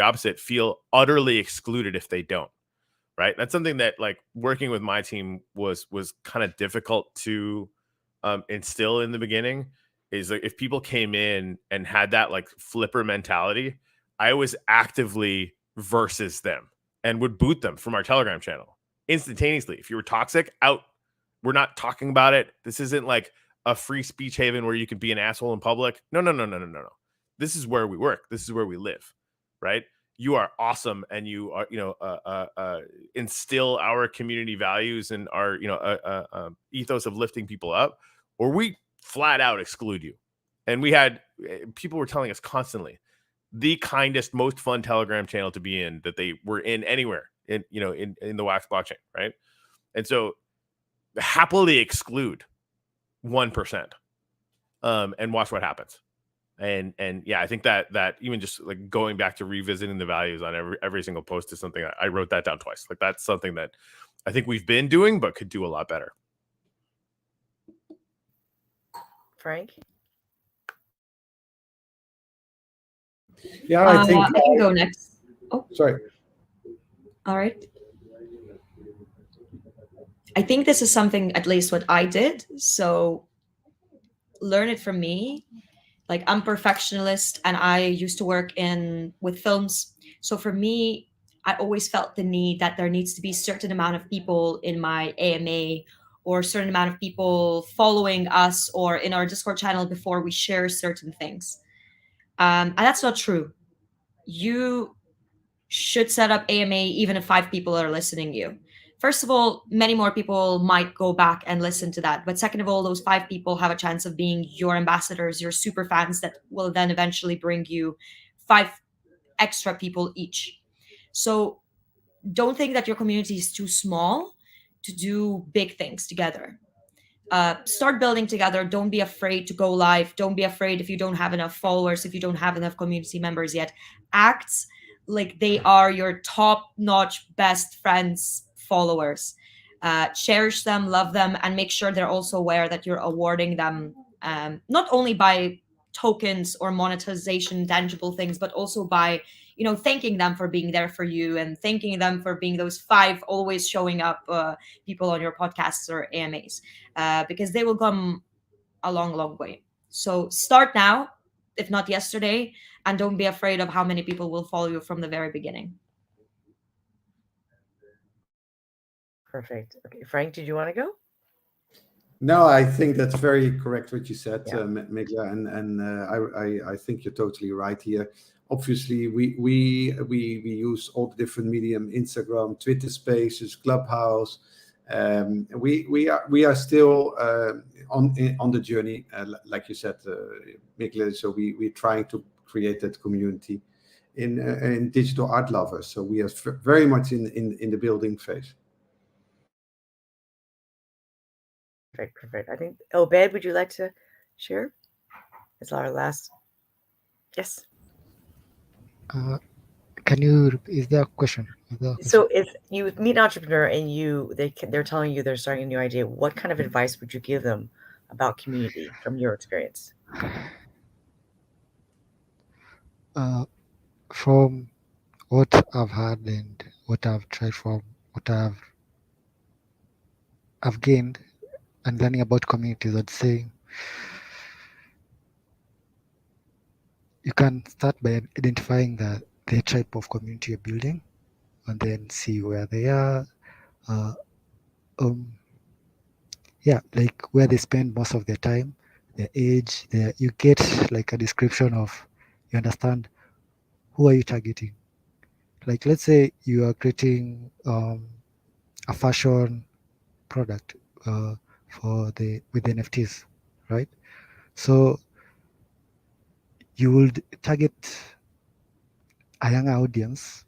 opposite, feel utterly excluded if they don't. Right. That's something that, like, working with my team was kind of difficult to instill in the beginning. Is like, if people came in and had that like flipper mentality, I was actively versus them and would boot them from our Telegram channel instantaneously. If you were toxic, out. We're not talking about it. This isn't like a free speech haven where you can be an asshole in public. No. This is where we work. This is where we live, right? You are awesome, and you are, instill our community values and our, ethos of lifting people up, or we flat out exclude you. And we had people were telling us constantly, the kindest, most fun Telegram channel to be in that they were in anywhere in the Wax blockchain, right? And so happily exclude 1%, and watch what happens. And yeah, I think that even just like going back to revisiting the values on every single post is something I wrote that down twice. Like that's something that I think we've been doing, but could do a lot better. Frank? Yeah, I think I can go next. Oh, sorry. all right. I think this is something, at least what I did. So learn it from me. Like, I'm perfectionist, and I used to work with films. So for me, I always felt the need that there needs to be a certain amount of people in my AMA, or a certain amount of people following us or in our Discord channel before we share certain things. And that's not true. You should set up AMA even if 5 people are listening to you. First of all, many more people might go back and listen to that. But second of all, those 5 people have a chance of being your ambassadors, your super fans that will then eventually bring you 5 extra people each. So don't think that your community is too small to do big things together. Start building together. Don't be afraid to go live. Don't be afraid if you don't have enough followers, if you don't have enough community members yet. Act like they are your top-notch best friends, followers. Cherish them, love them, and make sure they're also aware that you're awarding them not only by tokens or monetization, tangible things, but also by thanking them for being there for you, and thanking them for being those 5 always showing up people on your podcasts or AMAs, because they will come a long way. So start now, if not yesterday, and don't be afraid of how many people will follow you from the very beginning. Perfect. Okay, Frank, did you want to go? No, I think that's very correct what you said, Yeah. Migla, and I think you're totally right here. Obviously, we use all the different medium: Instagram, Twitter Spaces, Clubhouse. We are still on the journey, like you said, Migla. So we're trying to create that community in digital art lovers. So we are very much in the building phase. Perfect. I think, Obed, would you like to share? It's our last. Yes. Can you? Is there a question? So if you meet an entrepreneur and they're telling you they're starting a new idea, what kind of advice would you give them about community from your experience? From what I've had and what I've tried, from what I've gained and learning about communities, I'd say you can start by identifying the type of community you're building, and then see where they are. Like where they spend most of their time, their age. You get like a description of, you understand who are you targeting. Like, let's say you are creating a fashion product with NFTs, right? So you will target a younger audience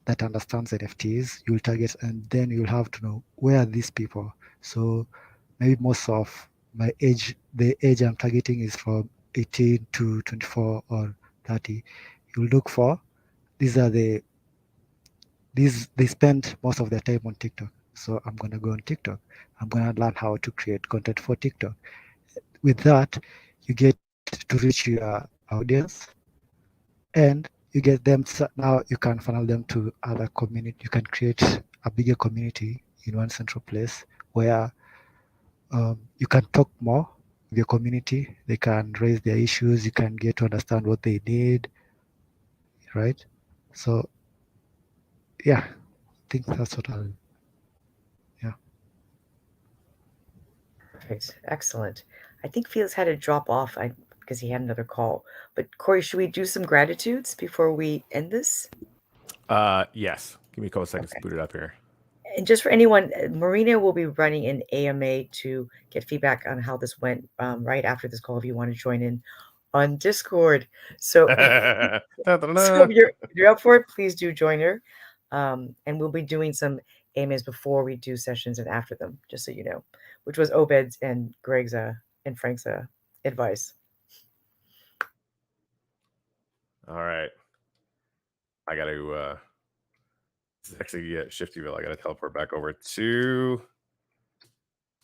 that understands NFTs. You'll target, and then you'll have to know where are these people. So maybe most of my age, the age I'm targeting is from 18 to 24 or 30. You'll look for they spend most of their time on TikTok. So I'm gonna go on TikTok. I'm gonna learn how to create content for TikTok. With that, you get to reach your audience, and you get them. Now you can funnel them to other community. You can create a bigger community in one central place where you can talk more with your community. They can raise their issues. You can get to understand what they need, right? So yeah, I think that's what I'll. Yeah. Perfect. Excellent. I think Felix had to drop off because he had another call. But Corey, should we do some gratitudes before we end this? Yes. Give me a couple seconds to boot it up here. And just for anyone, Marina will be running an AMA to get feedback on how this went right after this call if you want to join in on Discord. So, so if you're up for it, please do join her. And we'll be doing some AMAs before we do sessions and after them, just so you know, which was Obed's and Greg's and Frank's advice. All right. I got to actually Shiftyville. I got to teleport back over to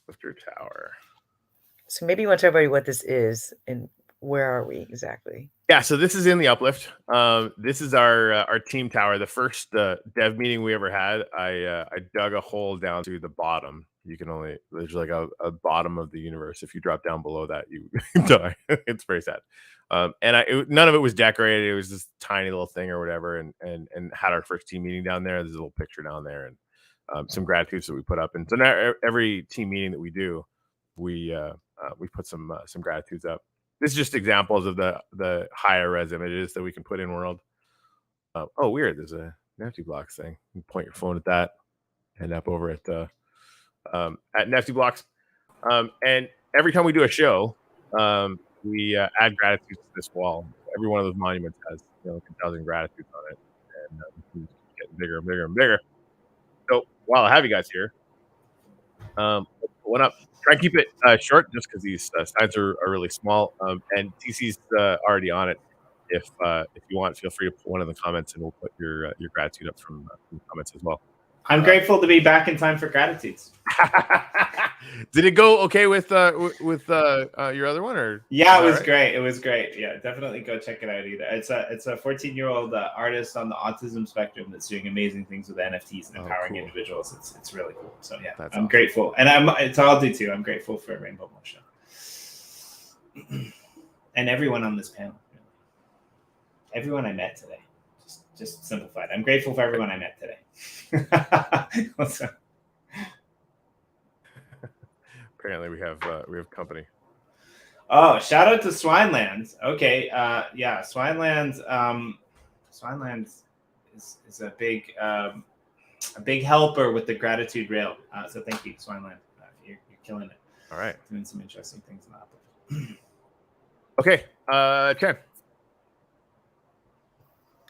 Lifter Tower. So maybe you want to tell everybody what this is and where are we exactly? Yeah, so this is in the Uplift. This is our team tower. The first dev meeting we ever had, I dug a hole down to the bottom. You can only, there's like a bottom of the universe. If you drop down below that, you die. It's very sad. And none of it was decorated. It was this tiny little thing or whatever. And had our first team meeting down there. There's a little picture down there and some gratitudes that we put up. And so now every team meeting that we do, we put some gratitudes up. This is just examples of the higher res images that we can put in world. Oh, weird. There's a Nifty Blocks thing. You point your phone at that. End up over at Nifty Blocks. And every time we do a show, we add gratitudes to this wall. Every one of those monuments has 1,000 gratitudes on it, and getting bigger and bigger and bigger. So while I have you guys here, one up. Try and keep it short, just because these signs are really small. And TC's already on it. If you want, feel free to put one in the comments, and we'll put your gratitude up from the comments as well. I'm grateful to be back in time for gratitudes. Did it go okay with your other one, or? Yeah, it was great. It was great. Yeah, definitely go check it out. Either it's a 14-year-old artist on the autism spectrum that's doing amazing things with NFTs and empowering individuals. It's really cool. So yeah, that's I'm grateful, and it's all do too. I'm grateful for Rainbow Motion and everyone on this panel. Everyone I met today. Just simplified. I'm grateful for everyone I met today. Apparently we have company. Oh, shout out to Swinelands. Okay, yeah, Swinelands. Swinelands is a big helper with the gratitude rail. So thank you, Swineland. You're killing it. All right, doing some interesting things in that. Okay, Ken.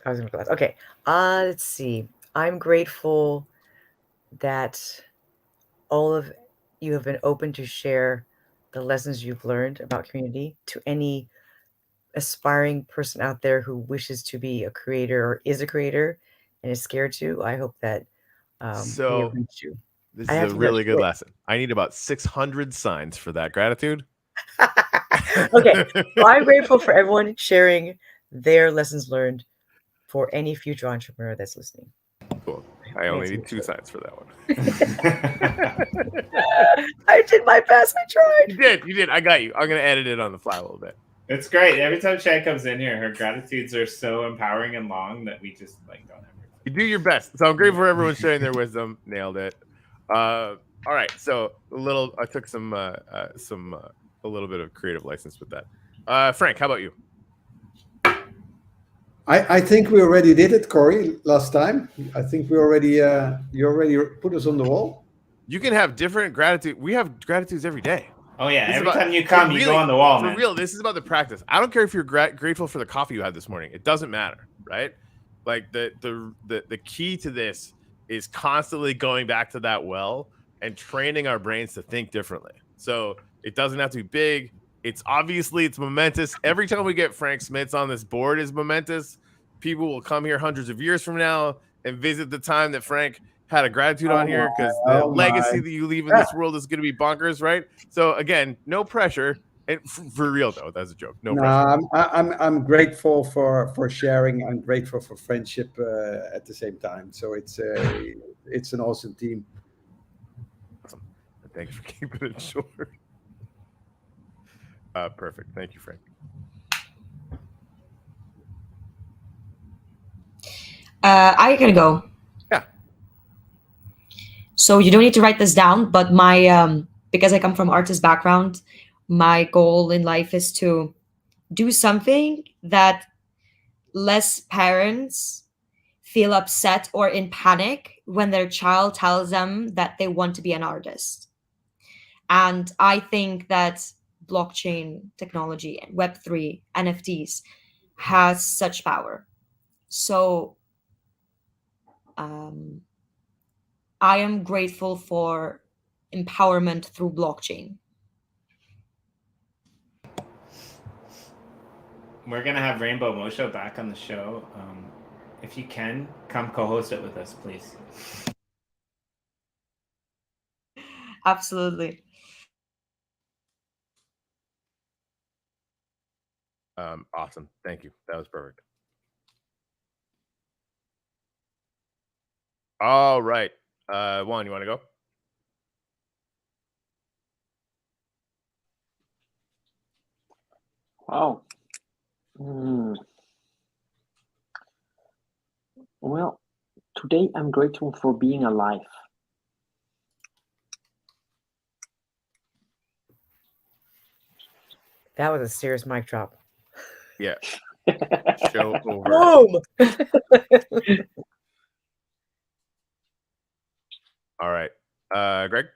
I was gonna go last. Okay, let's see. I'm grateful that all of you have been open to share the lessons you've learned about community to any aspiring person out there who wishes to be a creator or is a creator and is scared to. I hope that we have reached you. This is a really good lesson. I need about 600 signs for that gratitude. Okay, well, I'm grateful for everyone sharing their lessons learned for any future entrepreneur that's listening. Cool. I only need 2 signs for that one. I did my best. I tried. You did. I got you. I'm going to edit it on the fly a little bit. It's great. Every time Shay comes in here, her gratitudes are so empowering and long that we just don't ever. You do your best. So I'm grateful for everyone sharing their wisdom. Nailed it. All right. So I took a little bit of creative license with that. Frank, how about you? I think we already did it, Corey, last time. I think we already you already put us on the wall. You can have different gratitude. We have gratitudes every day. Oh yeah, every time you come, you go on the wall, man. For real, this is about the practice. I don't care if you're grateful for the coffee you had this morning. It doesn't matter, right? Like the key to this is constantly going back to that well and training our brains to think differently. So it doesn't have to be big. It's momentous. Every time we get Frank Smits on this board is momentous. People will come here hundreds of years from now and visit the time that Frank had a gratitude on here, because the legacy that you leave in this world is going to be bonkers, right? So again, no pressure. And for real though, that's a joke. No pressure. I'm grateful for sharing. I'm grateful for friendship at the same time. So it's an awesome team. Awesome. Thanks for keeping it short. Perfect. Thank you, Frank. I can go. Yeah. So you don't need to write this down, but my because I come from artist background, my goal in life is to do something that less parents feel upset or in panic when their child tells them that they want to be an artist. And I think that blockchain technology and Web3, NFTs has such power. So I am grateful for empowerment through blockchain. We're gonna have Rainbow Mosho back on the show. If you can, come co-host it with us, please. Absolutely. Awesome. Thank you. That was perfect. All right. Juan, you want to go? Wow. Well, today I'm grateful for being alive. That was a serious mic drop. Yeah. Show over. Boom! All right. Greg?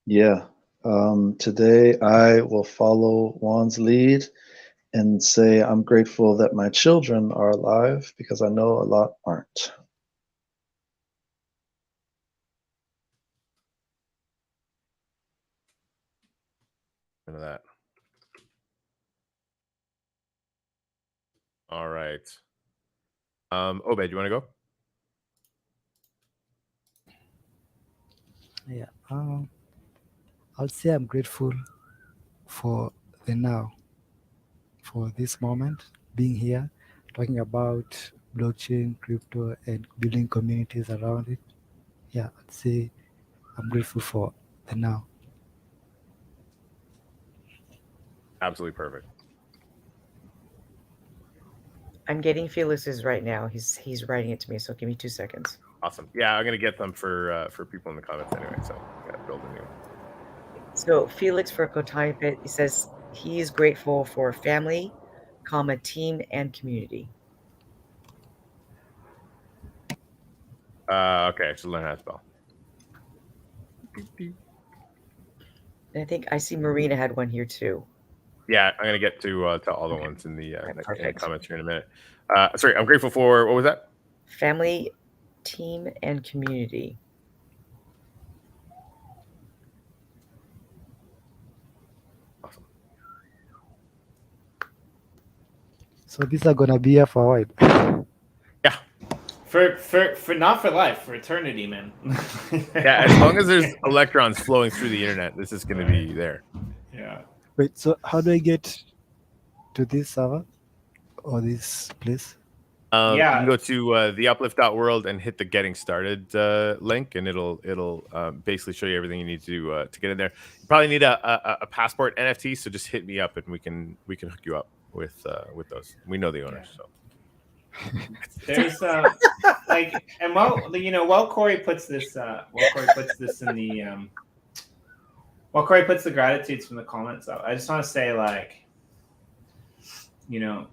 Yeah. Today I will follow Juan's lead and say I'm grateful that my children are alive because I know a lot aren't. Into that. All right. Obed, you want to go? Yeah. I'll say I'm grateful for the now, for this moment, being here, talking about blockchain, crypto, and building communities around it. Yeah, I'd say I'm grateful for the now. Absolutely perfect. I'm getting Felix's right now. He's writing it to me, so give me 2 seconds. Awesome. Yeah, I'm gonna get them for people in the comments anyway. So yeah, build a new. So Felix for Kotaipe, he says he is grateful for family, comma, team, and community. Okay, so learn how to spell. And I think I see Marina had one here too. Yeah, I'm gonna get to all the ones in the, Right, in the perfect. comments here in a minute. Sorry, I'm grateful for what was that? Family, team, and community. Awesome. So these are gonna be here for a while. Yeah. For not for life, for eternity, man. Yeah, as long as there's electrons flowing through the internet, this is gonna be there. Yeah. Wait, so how do I get to this server or this place? You can go to the uplift.world and hit the getting started link, and it'll basically show you everything you need to get in there. You probably need a passport NFT, so just hit me up and we can hook you up with those. We know the owners, so. There's like, and while Corey puts this in the while Corey puts the gratitudes from the comments out, I just want to say, like, you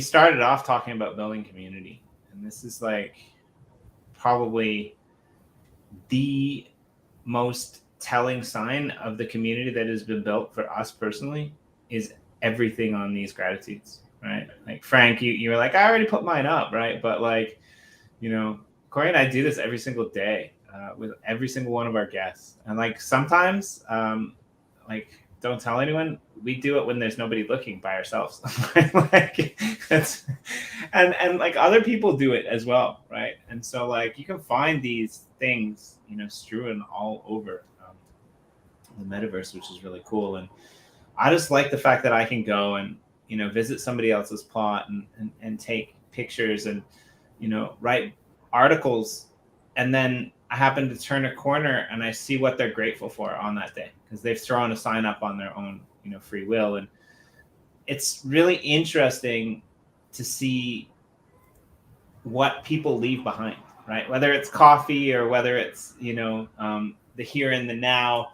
started off talking about building community, and this is like probably the most telling sign of the community that has been built for us personally is everything on these gratitudes, right? Like Frank, you were like, I already put mine up, right? But like, Corey and I do this every single day with every single one of our guests, and like sometimes like, don't tell anyone, we do it when there's nobody looking, by ourselves. Like, and like other people do it as well, right? And so like you can find these things strewn all over the metaverse, which is really cool. And I just like the fact that I can go and visit somebody else's plot and take pictures and write articles, and then I happen to turn a corner and I see what they're grateful for on that day because they've thrown a sign up on their own free will. And it's really interesting to see what people leave behind, right? Whether it's coffee or whether it's the here and the now,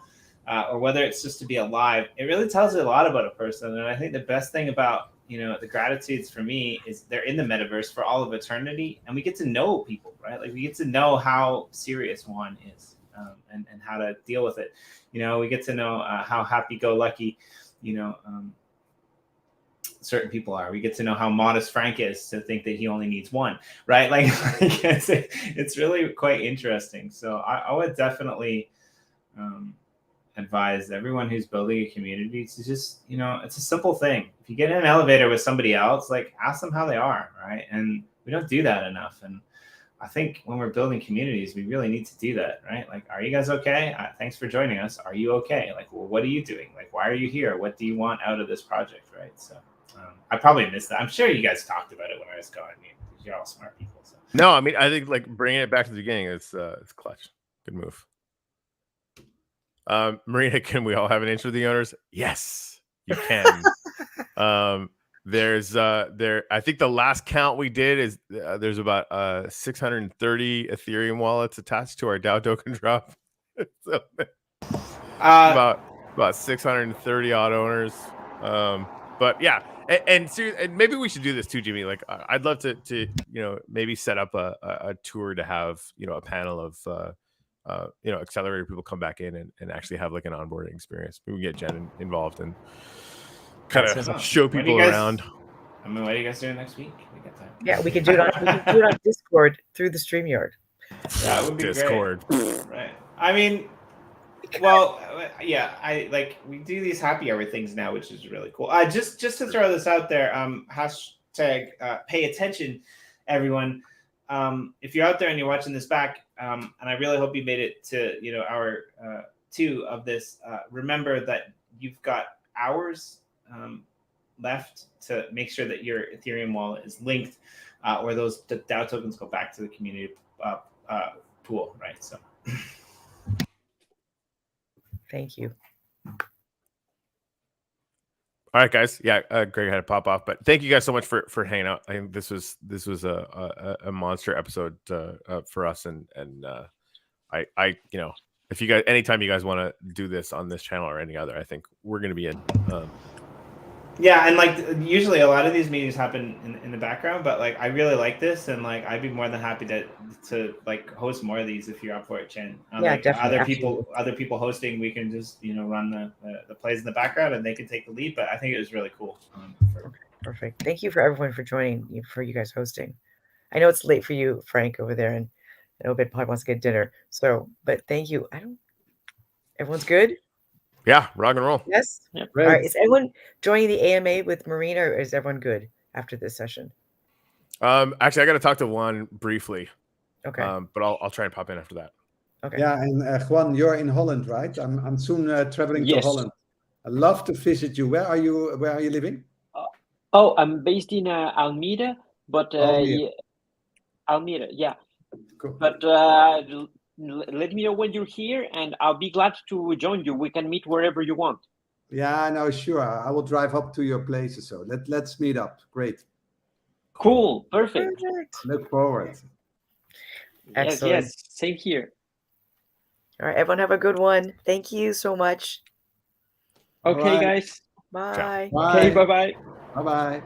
or whether it's just to be alive, it really tells you a lot about a person. And I think the best thing about, the gratitudes for me is they're in the metaverse for all of eternity, and we get to know people, right? Like we get to know how serious one is, and how to deal with it. We get to know how happy-go-lucky, certain people are. We get to know how modest Frank is to think that he only needs one, right? Like it's really quite interesting. So I would definitely advise everyone who's building a community to just, it's a simple thing. If you get in an elevator with somebody else, like ask them how they are, right? And we don't do that enough. And I think when we're building communities, we really need to do that, right? Like, are you guys okay? Thanks for joining us. Are you okay? Like, well, what are you doing? Like, why are you here? What do you want out of this project, right? So I probably missed that. I'm sure you guys talked about it when I was gone. You're all smart people. So. No, I mean, I think like bringing it back to the beginning is clutch. Good move. Marina, can we all have an intro to the owners? Yes, you can. There's I think the last count we did is there's about 630 Ethereum wallets attached to our DAO token drop. So, about 630 odd owners. But yeah, and maybe we should do this too, Jimmy. Like I'd love to maybe set up a tour to have a panel of accelerator people come back in and actually have like an onboarding experience. Maybe we get Jen involved and kind of show people around. I mean, what are you guys doing next week? We got time. Yeah, we can do it on Discord through the StreamYard. That would be Discord. Great. Right. I mean, well, yeah, we do these happy hour things now, which is really cool. Just to throw this out there, hashtag pay attention, everyone. If you're out there and you're watching this back, and I really hope you made it to hour 2 of this, remember that you've got hours left to make sure that your Ethereum wallet is linked, or those DAO tokens go back to the community pool, right? So thank you. All right, guys. Yeah, Greg had to pop off, but thank you guys so much for hanging out. I think this was a monster episode for us, and I if you guys, anytime you guys want to do this on this channel or any other, I think we're going to be in. Yeah, and like usually a lot of these meetings happen in the background, but like I really like this, and like I'd be more than happy to like host more of these if you're up for it, Chen. Yeah, definitely. Other people hosting, we can just run the plays in the background and they can take the lead. But I think it was really cool. Perfect. Thank you for everyone for joining, for you guys hosting. I know it's late for you, Frank, over there, and Obed probably wants to get dinner. So, but thank you. Everyone's good? Yeah, rock and roll. Yes. Yep. All right. Is everyone joining the AMA with Marina, or is everyone good after this session? Actually, I got to talk to Juan briefly. Okay. But I'll try and pop in after that. Okay. Yeah, and Juan, you're in Holland, right? I'm soon traveling to Holland. I'd love to visit you. Where are you living? I'm based in Almere, but Almere, yeah. Cool. But let me know when you're here, and I'll be glad to join you. We can meet wherever you want. Yeah, no, sure. I will drive up to your places. So let's meet up. Great. Cool. Perfect. Look forward. Excellent. Yes. Same here. All right, everyone have a good one. Thank you so much. Okay, right. guys. Bye. Bye. Okay, bye-bye. Bye-bye.